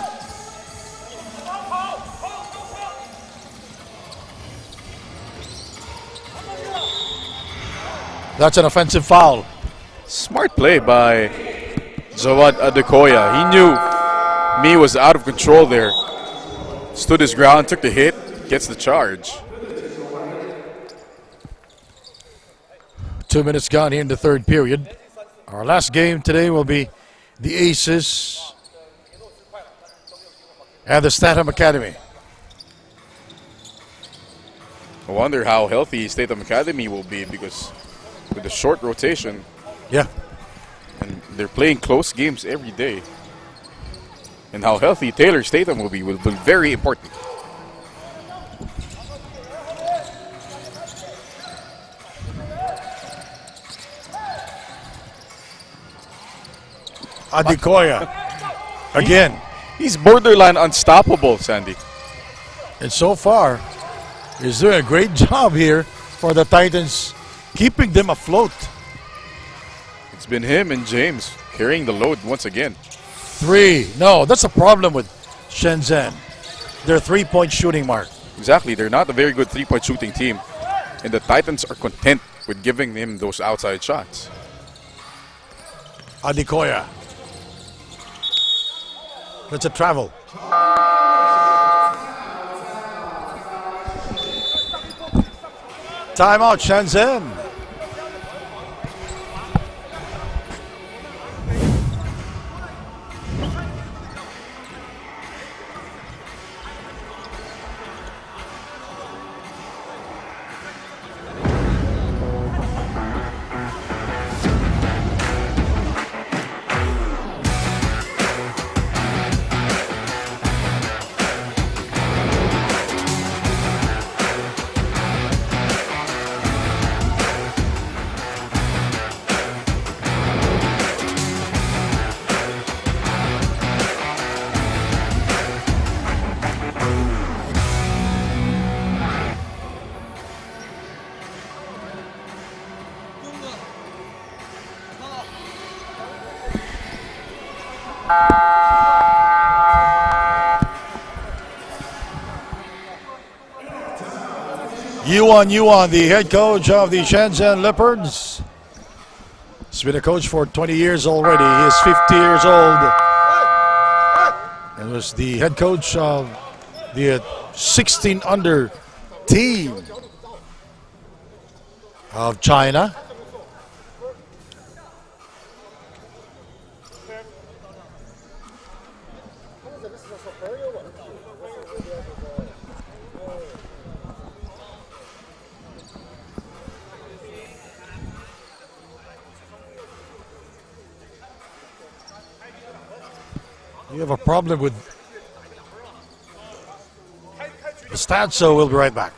That's an offensive foul. Smart play by Jawad Adekoya. He knew Mee was out of control there. Stood his ground, took the hit, gets the charge. 2 minutes gone here in the third period. Our last game today will be the Aces and the Statham Academy. I wonder how healthy Statham Academy will be, because with the short rotation, Yeah. and they're playing close games every day. And how healthy Taylor Statham will be very important. Adekoya. Again. He's borderline unstoppable, Sandy. And so far, he's doing a great job here for the Titans, keeping them afloat. It's been him and James carrying the load once again. 3. No, that's a problem with Shenzhen. Their three-point shooting mark. Exactly, they're not a very good three-point shooting team. And the Titans are content with giving him those outside shots. Adekoya. That's a travel. Timeout, Shenzhen. Yuan, the head coach of the Shenzhen Leopards. He's been a coach for 20 years already. He is 50 years old. And was the head coach of the 16 under team of China. You have a problem with the stats, so we'll be right back.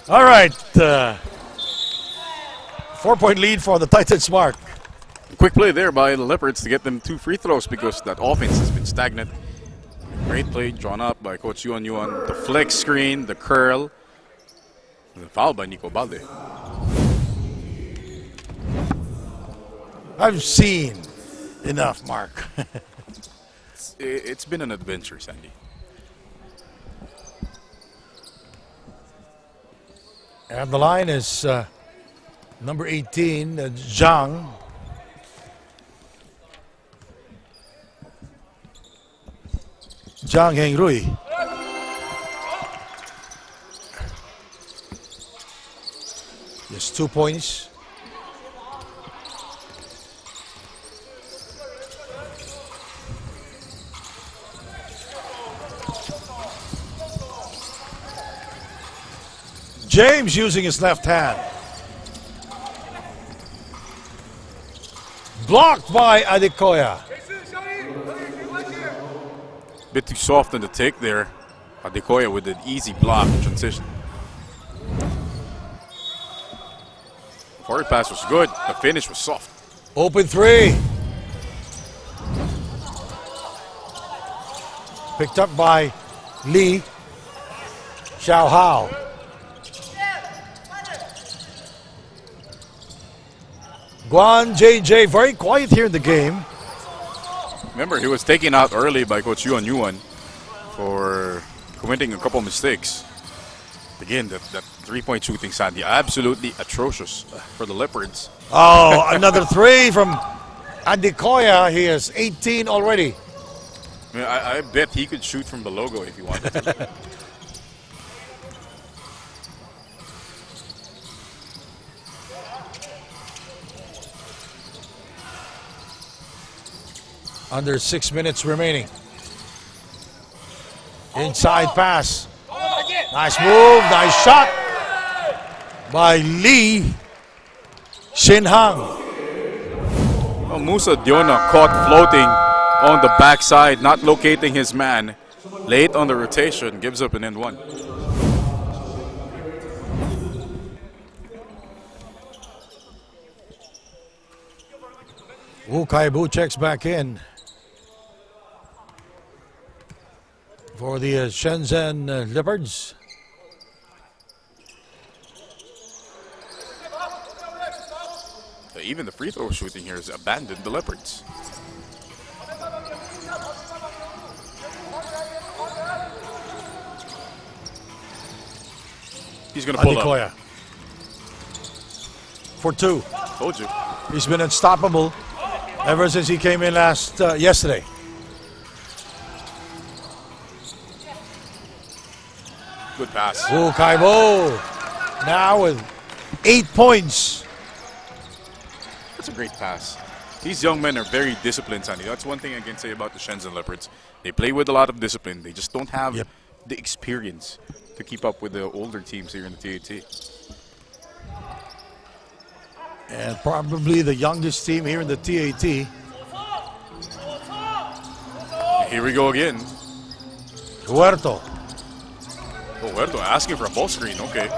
All right. 4-point lead for the Titans, Mark. Quick play there by the Leopards to get them 2 free throws because that offense has been stagnant. Great play drawn up by Coach Yuan Yuan. The flex screen, the curl, and the foul by Nico Balde. I've seen enough, Mark. It's been an adventure, Sandy. And the line is number 18, Zhang. Zhang Hengrui. Just 2 points. James using his left hand. Blocked by Adekoya. Bit too soft on the take there. Adekoya with an easy block in transition. Forward pass was good. The finish was soft. Open 3. Picked up by Lee Xiaohao. Guan JJ very quiet here in the game. Remember, he was taken out early by Coach Yuan Yuan for committing a couple mistakes. Again, that 3-point shooting, Sandy, absolutely atrocious for the Leopards. Oh, another 3 from Adekoya. He has 18 already. I mean, I bet he could shoot from the logo if he wanted to. Under 6 minutes remaining. Inside pass. Nice move, nice shot by Lee Shinhang. Well, Musa Diona caught floating on the backside, not locating his man. Late on the rotation, gives up an end one. Wu Kaibu checks back in for the Shenzhen Leopards. even the free throw shooting here has abandoned the Leopards. He's going to pull up. Adekoya. For 2. Told you. He's been unstoppable ever since he came in yesterday. Good pass. Oh, Kaibo now with 8 points. That's a great pass. These young men are very disciplined, Sandy. That's one thing I can say about the Shenzhen Leopards. They play with a lot of discipline. They just don't have the experience to keep up with the older teams here in the TAT. And probably the youngest team here in the TAT. Here we go again. Huerto. Oh, Huerto asking for a ball screen. Okay.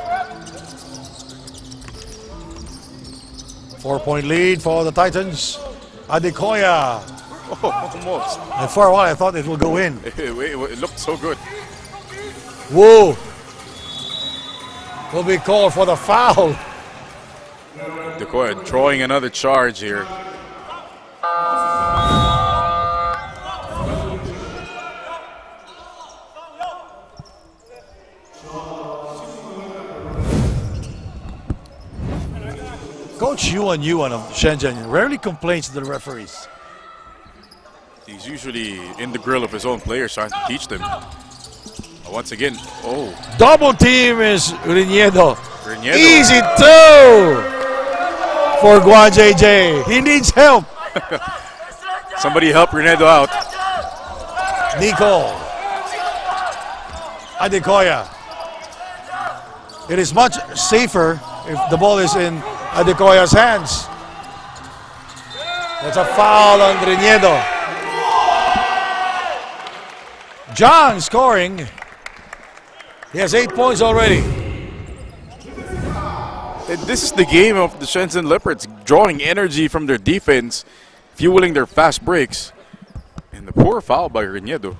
4-point lead for the Titans. Adekoya. Oh, almost. And for a while I thought it will go in. It looked so good. Woo. Will be called for the foul. Adekoya drawing another charge here. Coach Yuan of Shenzhen rarely complains to the referees. He's usually in the grill of his own players trying to teach them. Once again, Double team is Riniedo. Easy 2 for Guan JJ. He needs help. Somebody help Riniedo out. Nico. Adekoya. It is much safer if the ball is in Adekoya's hands. That's a foul on Riniedo. John scoring. He has 8 points already. And this is the game of the Shenzhen Leopards, drawing energy from their defense, fueling their fast breaks. And the poor foul by Riniedo.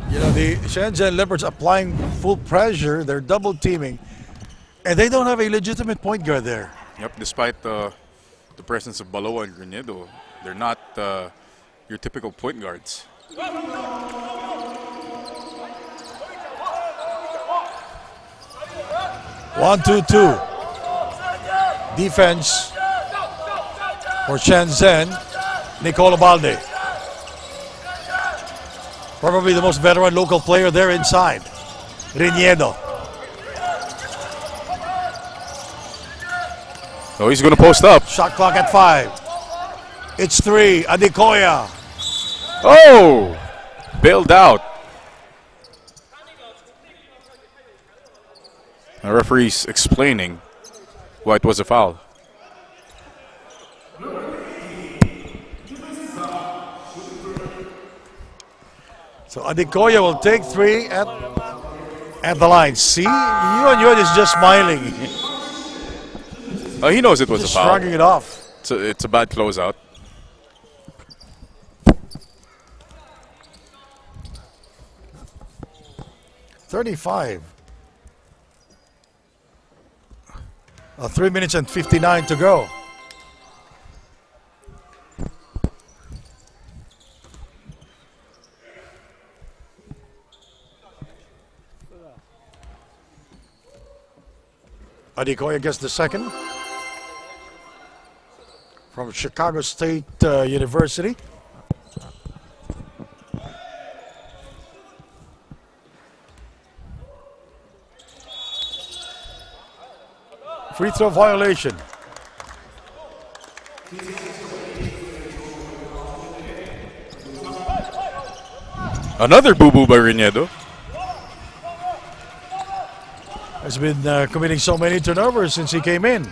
You know, the Shenzhen Leopards applying full pressure. They're double teaming. And they don't have a legitimate point guard there. Yep, despite the presence of Baloa and Riniedo, they're not your typical point guards. 1-2-2. Defense for Shenzhen. Nicola Balde. Probably the most veteran local player there inside. Riniedo. Oh, he's going to post up. Shot clock at 5. It's 3. Adekoya. Oh! Bailed out. The referee's explaining why it was a foul. So Adekoya will take 3 at the line. See, Yuan is just smiling. He knows it was Just a foul. shrugging it off. It's a bad closeout. $35. 3 minutes and 59 to go. Adekoya gets the second from Chicago State University. Free throw violation. Another boo-boo by Riniedo. Has been committing so many turnovers since he came in.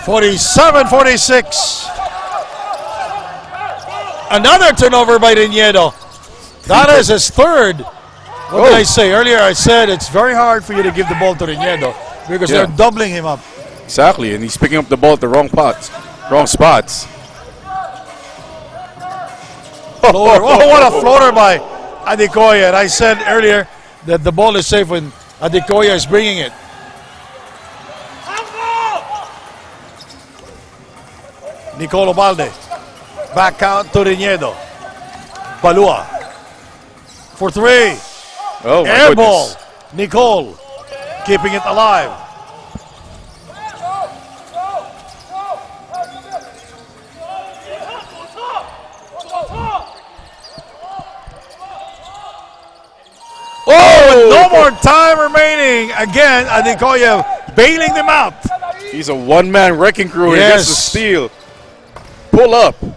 (47-46). Another turnover by Riniedo. That is his third. What did I say? Earlier I said it's very hard for you to give the ball to Riniedo because they're doubling him up. Exactly, and he's picking up the ball at the wrong spots. Oh, what a floater by Adekoya. And I said earlier that the ball is safe when Adekoya is bringing it. Nicolo Balde. Back out to Reñedo. Balua. For three. Oh, my Air ball. goodness. Nicole keeping it alive. Oh, no more time remaining. Again, Adekoya bailing them out. He's a one-man wrecking crew. He Yes. gets the steal. Pull up. Pull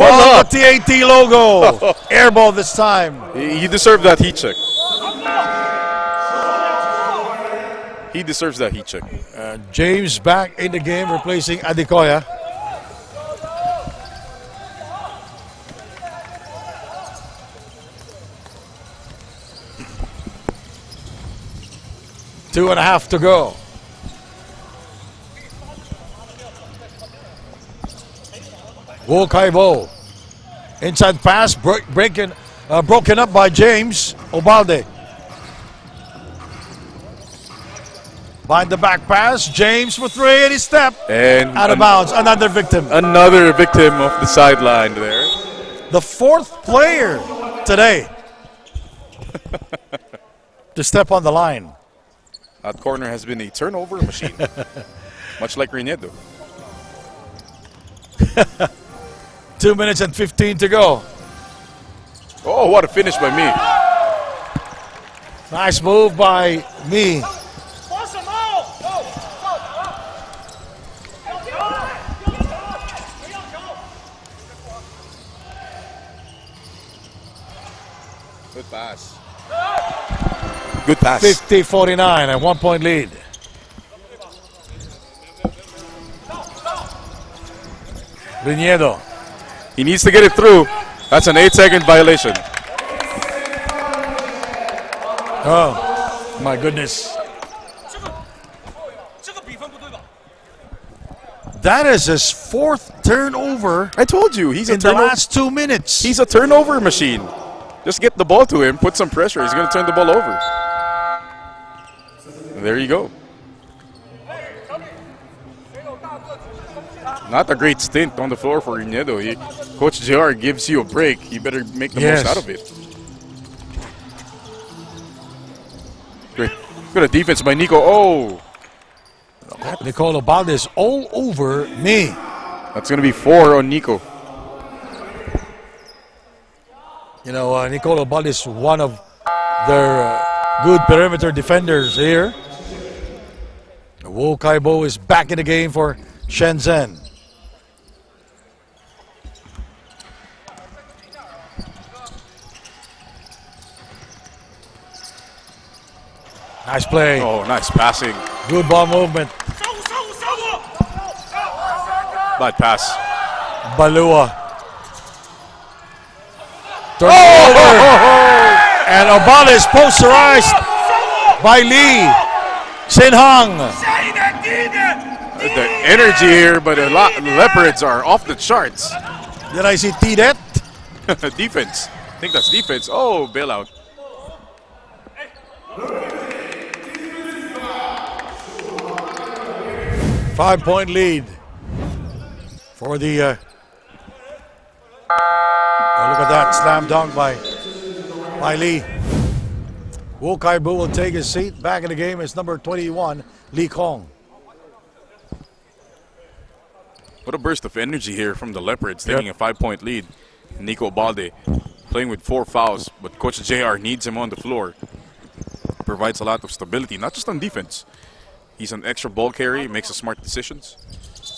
Follow up. the TAT logo. Air ball this time. He deserved that heat check. He deserves that heat check. James back in the game, replacing Adekoya. Two and a half to go. Wo Kai-bo. Inside pass, broken up by James Obalde. Behind the back pass, James for three, and he stepped And out of bounds. Another victim. another victim of the sideline there. The fourth player today to step on the line. That corner has been a turnover machine. Much like Reñedo. 2 minutes and 15 to go. Oh, what a finish by me. Nice move by me. Good pass. Good pass. 50-49, a 1 point lead. Reñedo. He needs to get it through. That's an 8-second violation. Oh, my goodness. That is his fourth turnover I told you, he's a in the turnover. last 2 minutes. He's a turnover machine. Just get the ball to him, put some pressure. He's going to turn the ball over. And there you go. Not a great stint on the floor for Reñedo. Coach JR gives you a break. You better make the Yes. most out of it. Great. Good defense by Nico. Oh, Nicolo Balde is all over me. that's going to be 4 on Nico. You know, Nicolo Balde is one of their good perimeter defenders here. Wo Kai-bo is back in the game for Shenzhen. Nice play. Oh, nice passing. Good ball movement. Bad pass. Balua. Turns over. And Obala is posterized by Lee. Sinhang. The energy here, but the Leopards are off the charts. Did I see Tidet? Defense. I think that's defense. Oh, bailout. Five-point lead for the. Oh, look at that slam dunk by Lee. Wo Kai-bo will take his seat. Back in the game is number 21, Lee Kong. What a burst of energy here from the Leopards, taking a 5-point lead. Nico Balde playing with 4 fouls, but Coach JR needs him on the floor. Provides a lot of stability, not just on defense. He's an extra ball carry, makes smart decisions.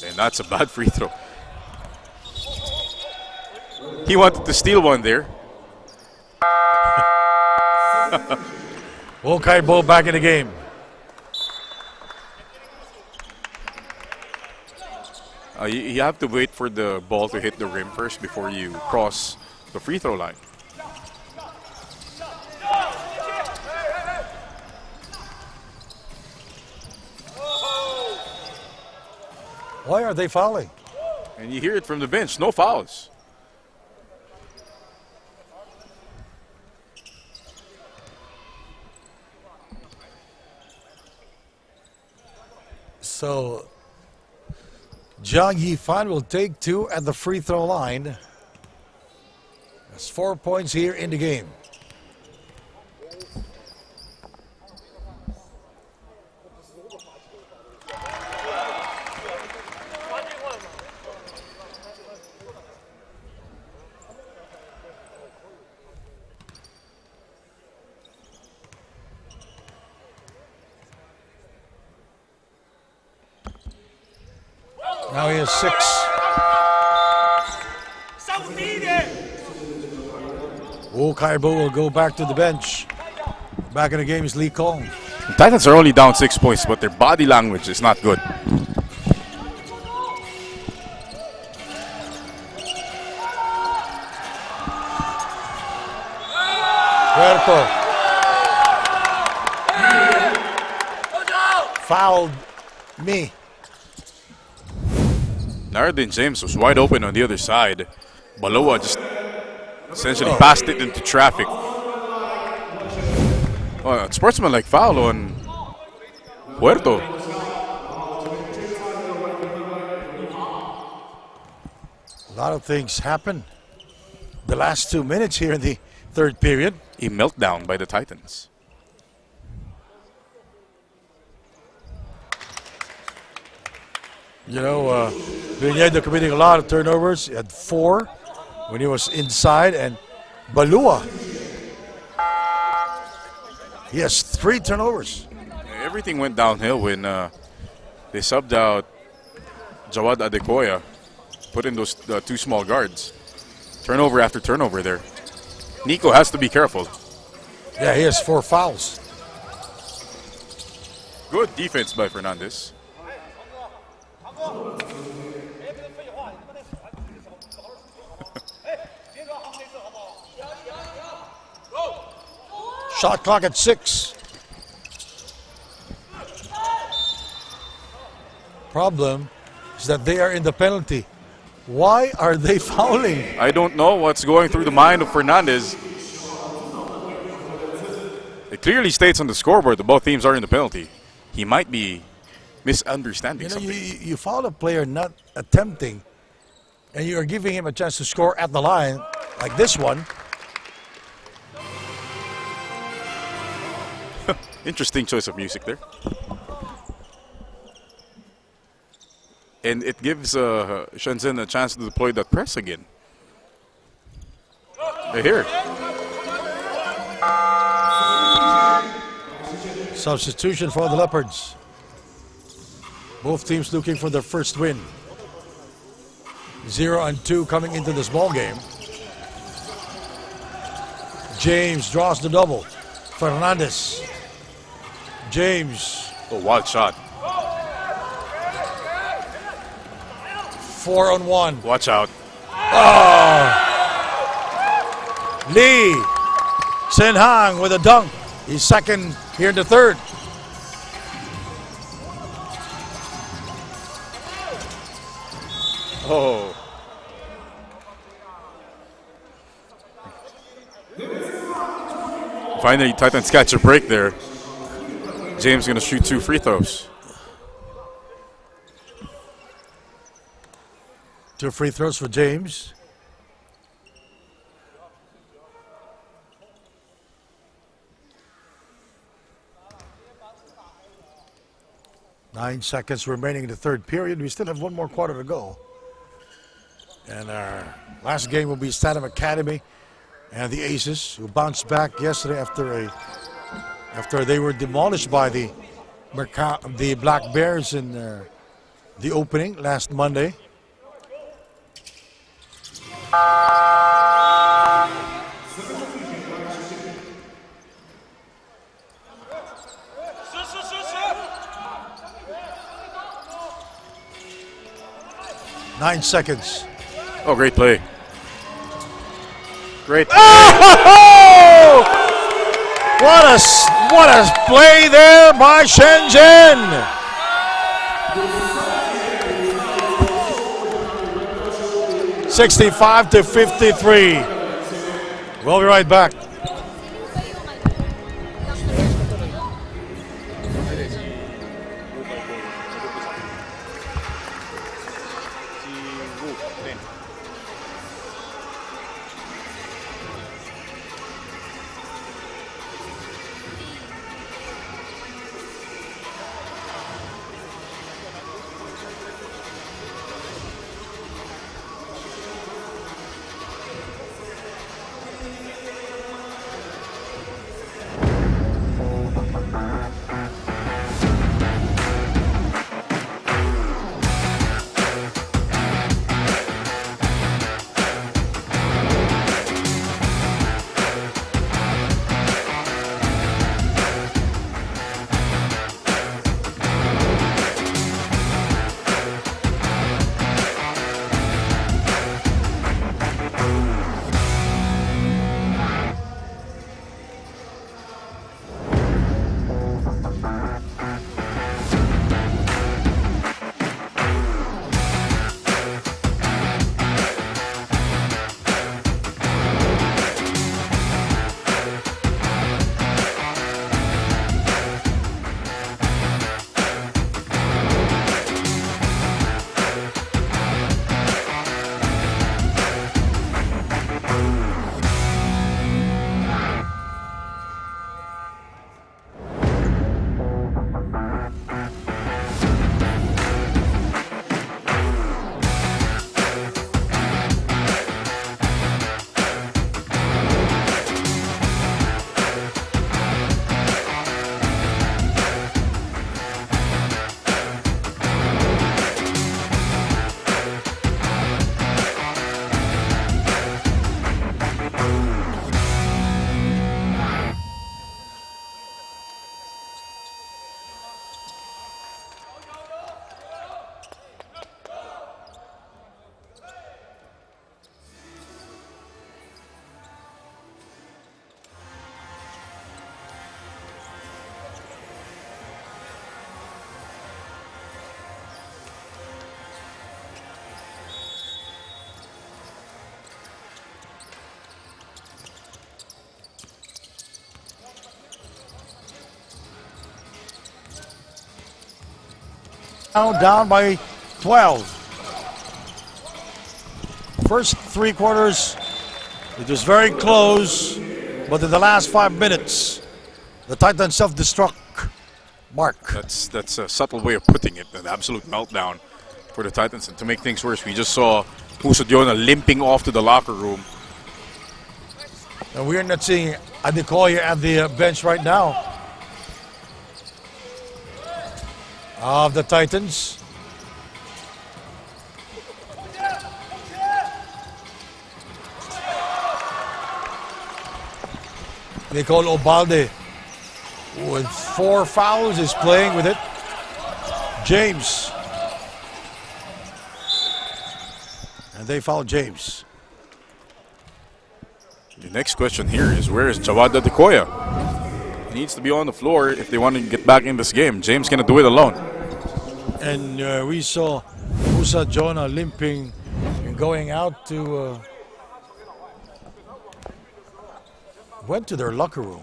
And that's a bad free throw. He wanted to steal one there. Wo Kai-bo back in the game. You have to wait for the ball to hit the rim first before you cross the free throw line. Why are they fouling? And you hear it from the bench, no fouls. So Jiang Yifan will take 2 at the free throw line. That's 4 points here in the game. Now he has 6. Wu Kaibo will go back to the bench. Back in the game is Lee Kong. The Titans are only down 6 points, but their body language is not good. Puerto fouled me. Nardin James was wide open on the other side. Baloa just essentially passed it into traffic. Oh, sportsmanlike foul on Puerto. A lot of things happen the last 2 minutes here in the third period. A meltdown by the Titans. You know, Viñedo committing a lot of turnovers. He had 4 when he was inside, and Balua, he has 3 turnovers. Everything went downhill when they subbed out Jawad Adekoya, put in those 2 small guards. Turnover after turnover there. Nico has to be careful. Yeah, he has 4 fouls. Good defense by Fernandez. Shot clock at 6. Problem is that they are in the penalty. Why are they fouling? I don't know what's going through the mind of Fernandez. It clearly states on the scoreboard that both teams are in the penalty. He might be misunderstanding something. You foul a player not attempting, and you are giving him a chance to score at the line, like this one. Interesting choice of music there. And it gives Shenzhen a chance to deploy that press again. Right here. Substitution for the Leopards. Both teams looking for their first win. 0-2 coming into this ball game. James draws the double. Fernandez. James. Oh, wild shot. 4-on-1. Watch out. Lee Senhang with a dunk. He's second here in the third. Oh. Finally, Titans catch a break there. James going to shoot 2 free throws. 2 free throws for James. Nine seconds remaining in the third period. We still have 1 more quarter to go. And our last game will be Statham Academy and the Aces, who bounced back yesterday after they were demolished by the Black Bears in the opening last Monday. Nine seconds. Oh, great play. Great. Oh! What a play there by Shenzhen. 65-53. We'll be right back. Now down by 12. First 3 quarters, it was very close, but in the last 5 minutes, the Titans self-destruct mark. That's a subtle way of putting it. An absolute meltdown for the Titans. And to make things worse, we just saw Puso Diona limping off to the locker room. And we're not seeing Adekoya at the bench right now of the Titans. Nicole Obalde with 4 fouls is playing with it. James. And they fouled James. The next question here is, where is Jawad Adekoya? He needs to be on the floor if they want to get back in this game. James cannot do it alone. And we saw Musa Jonah limping and going out to went to their locker room.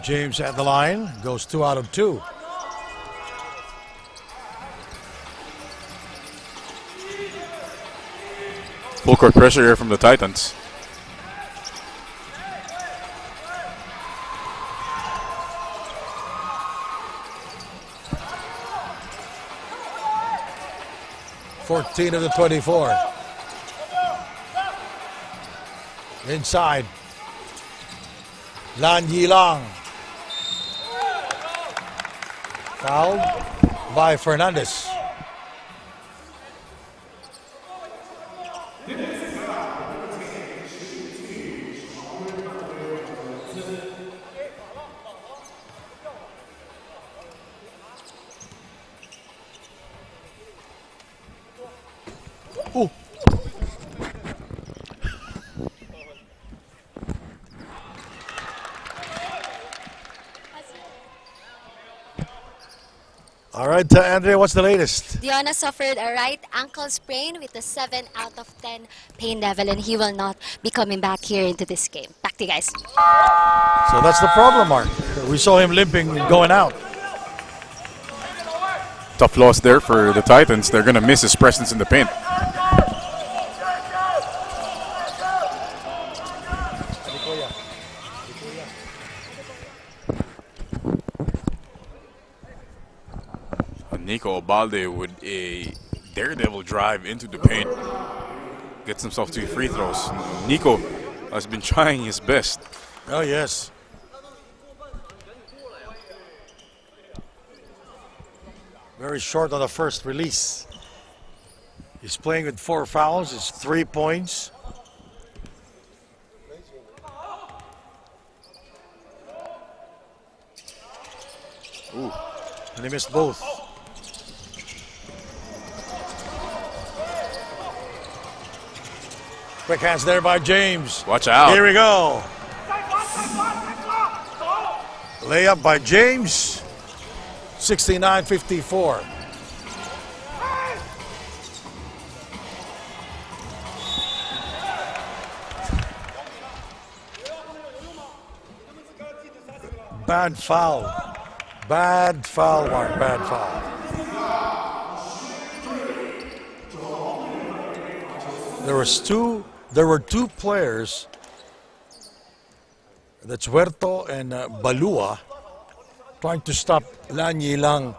James at the line, goes 2 out of 2. Full court pressure here from the Titans. (14 of the 24). Inside. Lan Yilang. Fouled by Fernandez. Ooh. All right, Andrea, what's the latest? Diona suffered a right ankle sprain with a 7 out of 10 pain level, and he will not be coming back here into this game. Back to you guys. So that's the problem, Mark. We saw him limping and going out. Tough loss there for the Titans. They're going to miss his presence in the paint. Nico Obalde with a daredevil drive into the paint. Gets himself 2 free throws. Nico has been trying his best. Oh, yes. Very short on the first release. He's playing with 4 fouls. It's 3 points. Ooh, and he missed both. Quick hands there by James. Watch out. Here we go. Layup by James. 69-54. Bad foul. Bad foul, Mark. Bad foul. There were two players, that's Huerto and Balua, trying to stop Lan Yilang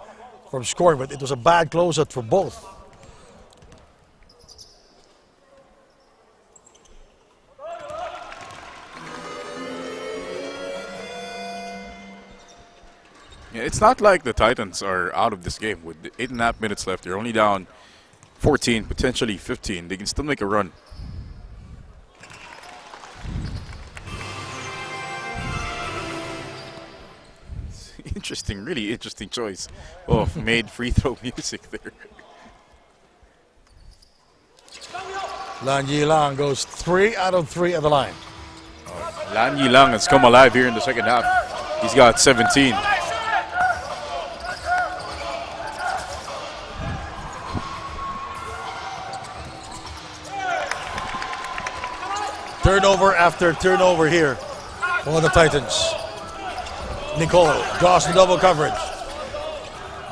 from scoring, but it was a bad closeout for both. Yeah, it's not like the Titans are out of this game. With 8.5 minutes left, they're only down 14, potentially 15. They can still make a run. Interesting, really interesting choice of made free throw music there. Lan Yilang goes 3 out of 3 at the line. Lan Yilang has come alive here in the second half. He's got 17. Turnover after turnover here for the Titans. Nicole draws the double coverage.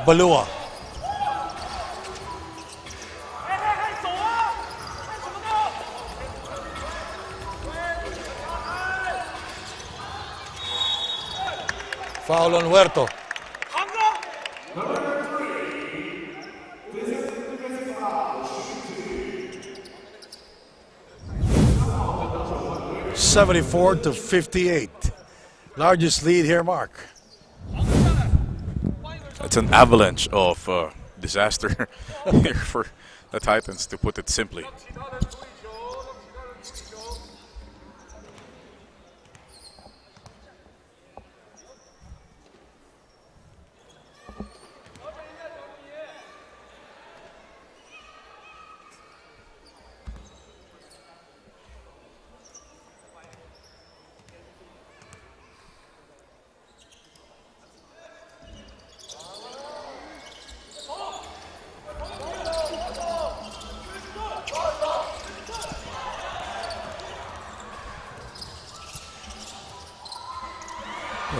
Balua. Foul on Huerto. (74-58). Largest lead here, Mark. It's an avalanche of disaster here for the Titans, to put it simply.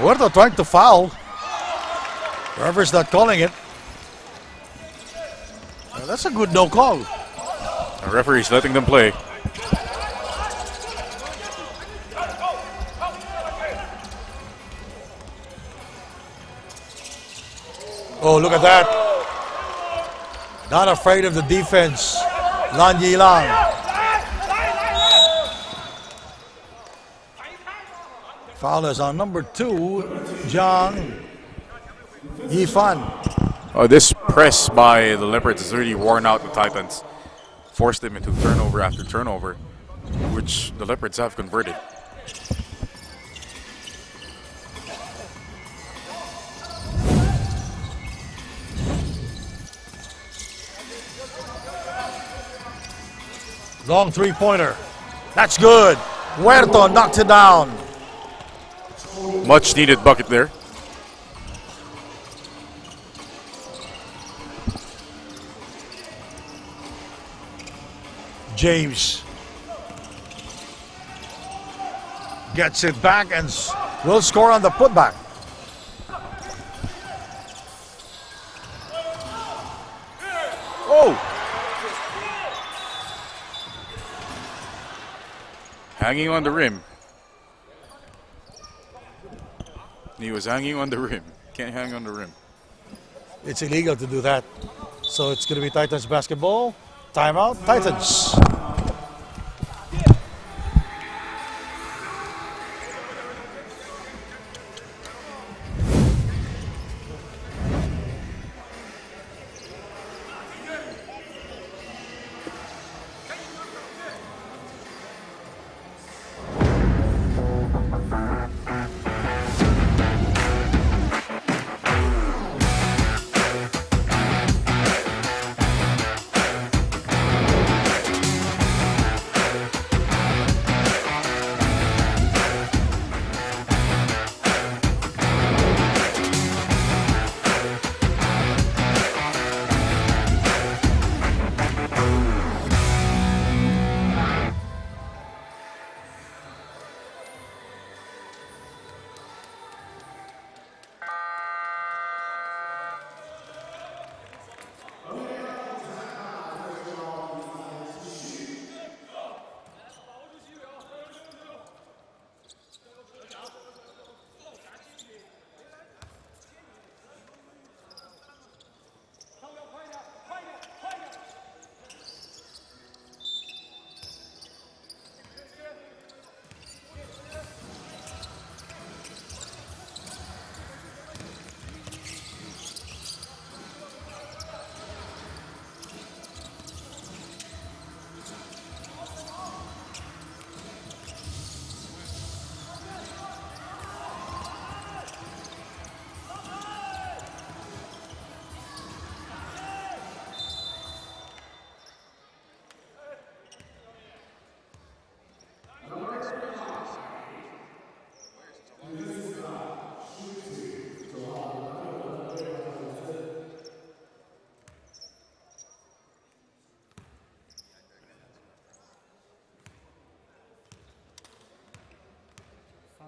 Huerto trying to foul. Whoever's not calling it. Well, that's a good no call. The referee's letting them play. Oh, look at that. Not afraid of the defense. Lan Yilang. Foul is on number 2, Zhang Yifan. This press by the Leopards has really worn out the Titans. Forced them into turnover after turnover, which the Leopards have converted. Long three-pointer. That's good. Huerto knocked it down. Much needed bucket there. James gets it back and will score on the putback. Oh! Hanging on the rim. He was hanging on the rim. Can't hang on the rim. It's illegal to do that. So it's going to be Titans basketball. Timeout, Titans.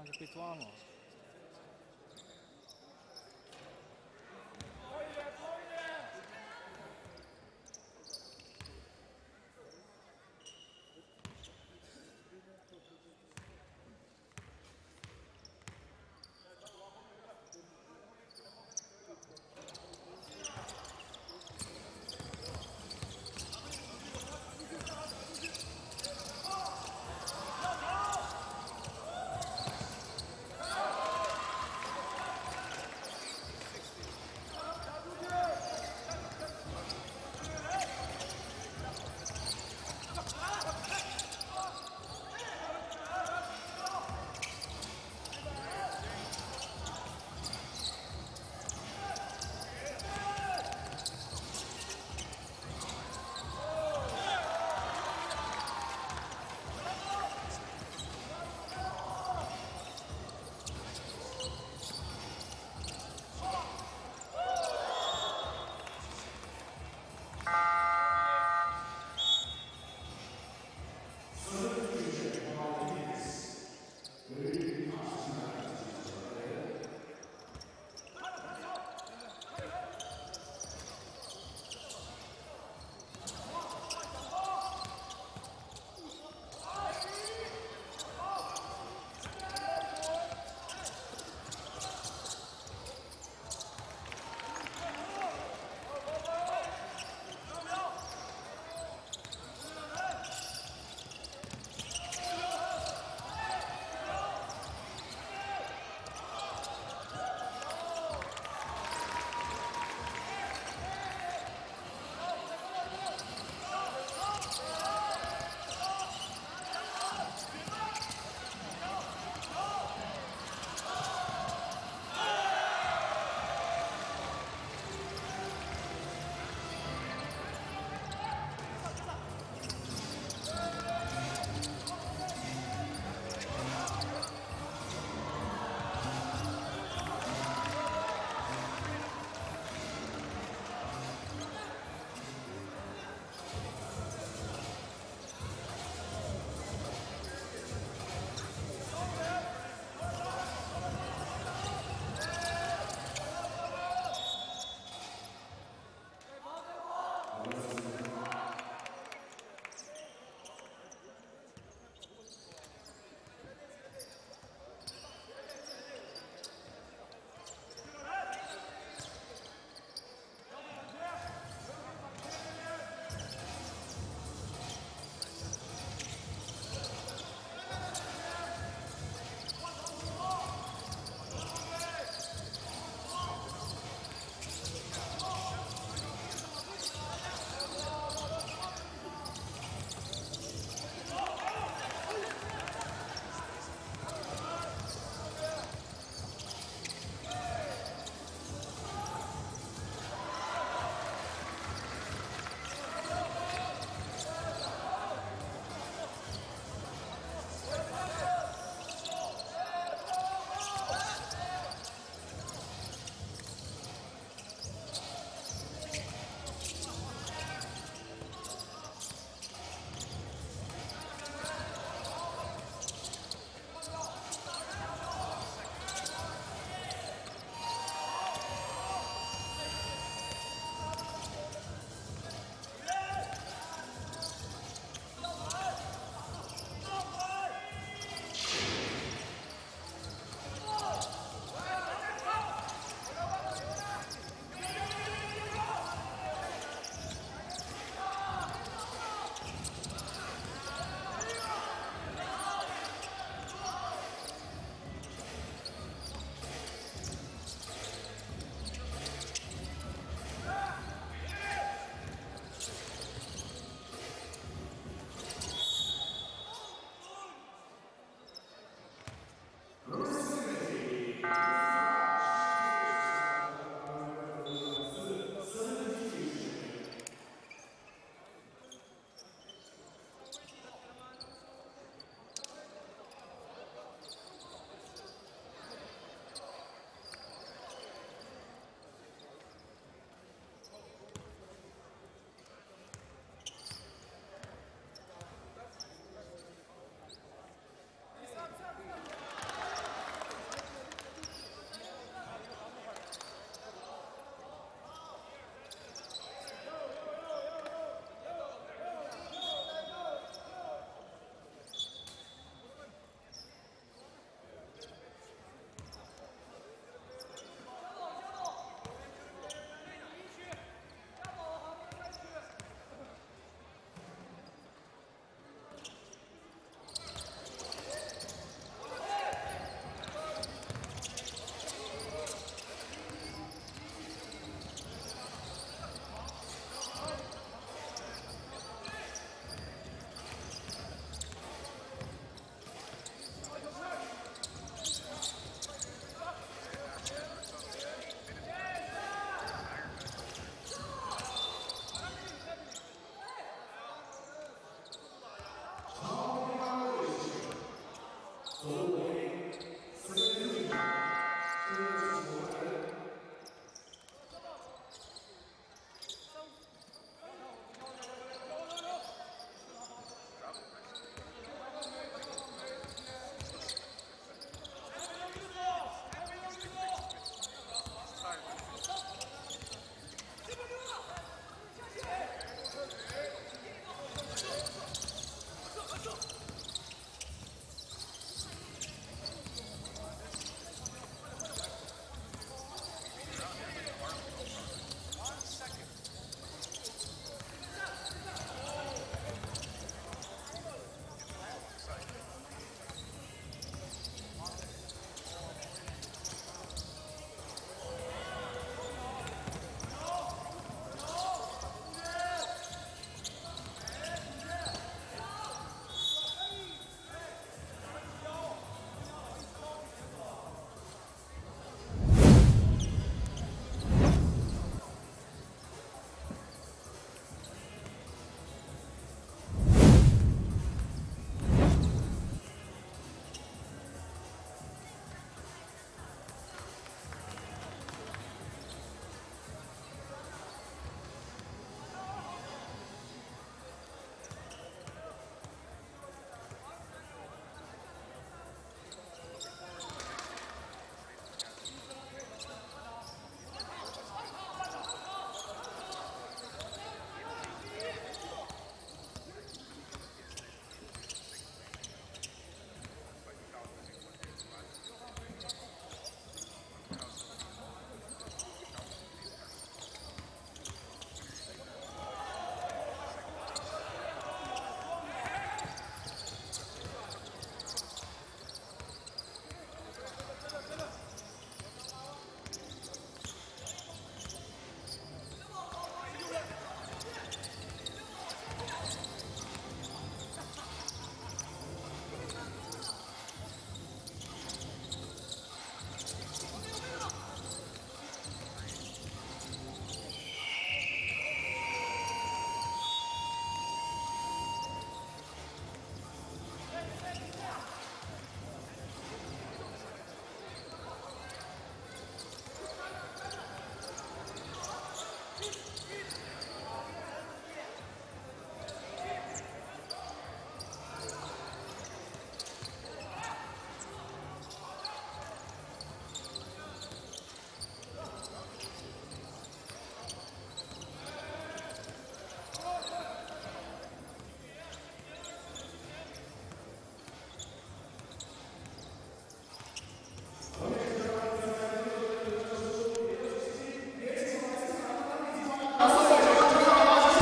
capituamo.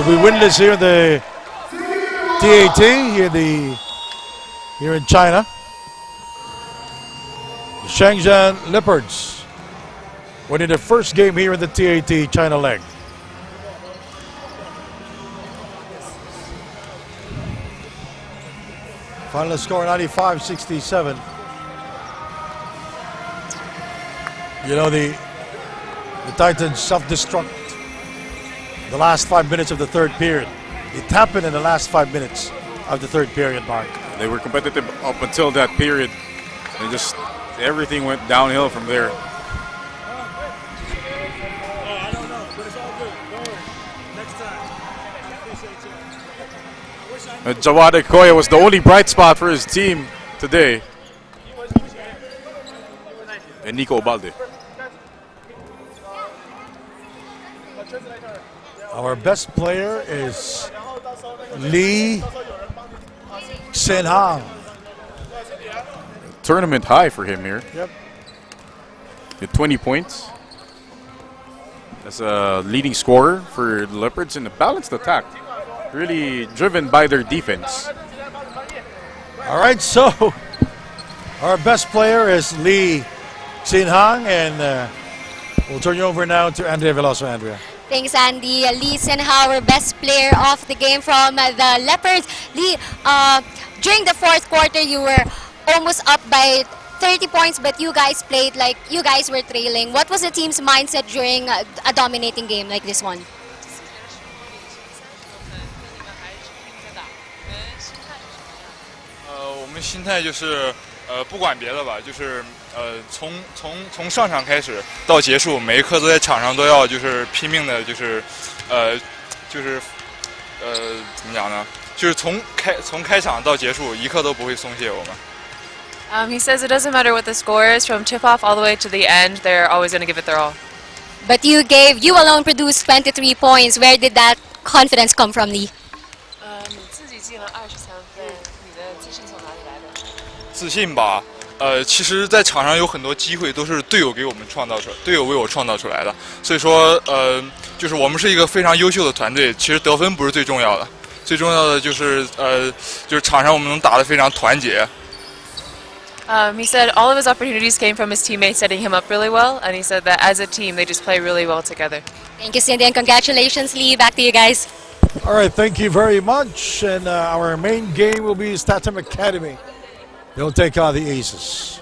to be winless here in the TAT, here in China. The Shenzhen Leopards winning their first game here in the TAT China leg. Final score 95-67. You know, the Titans self-destruct the last 5 minutes of the third period. It happened in the last 5 minutes of the third period, Mark. They were competitive up until that period. And just everything went downhill from there. I don't know, but it's all good. Don't worry. Next time. Appreciate you. Jawad Koya was the only bright spot for his team today. And Nico Balde. Our best player is Lee Senhang. Tournament high for him here. Yep. With 20 points. As a leading scorer for the Leopards in a balanced attack. Really driven by their defense. All right, so our best player is Lee Senhang, and we'll turn you over now to Andrea Veloso. Andrea. Thanks, Andy. Lee Senhauer, best player of the game from the Leopards. Lee, during the fourth quarter, you were almost up by 30 points, but you guys played like you guys were trailing. What was the team's mindset during a dominating game like this one? 我们心态就是不管别的吧，就是从上场开始到结束，每一刻都在场上都要就是拼命的，就是怎么讲呢？就是从开场到结束，一刻都不会松懈我们。He says it doesn't matter what the score is, from tip-off all the way to the end, they're always going to give it their all. But you alone produced 23 points. Where did that confidence come from, Lee? 你自己进了23分，你的自信从哪里来的？自信吧，其实，在场上有很多机会都是队友给我们创造出来，队友为我创造出来的。所以说，就是我们是一个非常优秀的团队。其实得分不是最重要的，最重要的就是场上我们能打得非常团结。 He said all of his opportunities came from his teammates setting him up really well, and he said that as a team, they just play really well together. Thank you, Cindy, and congratulations, Lee. Back to you guys. All right, thank you very much. And our main game will be Statham Academy. They'll take on the Aces.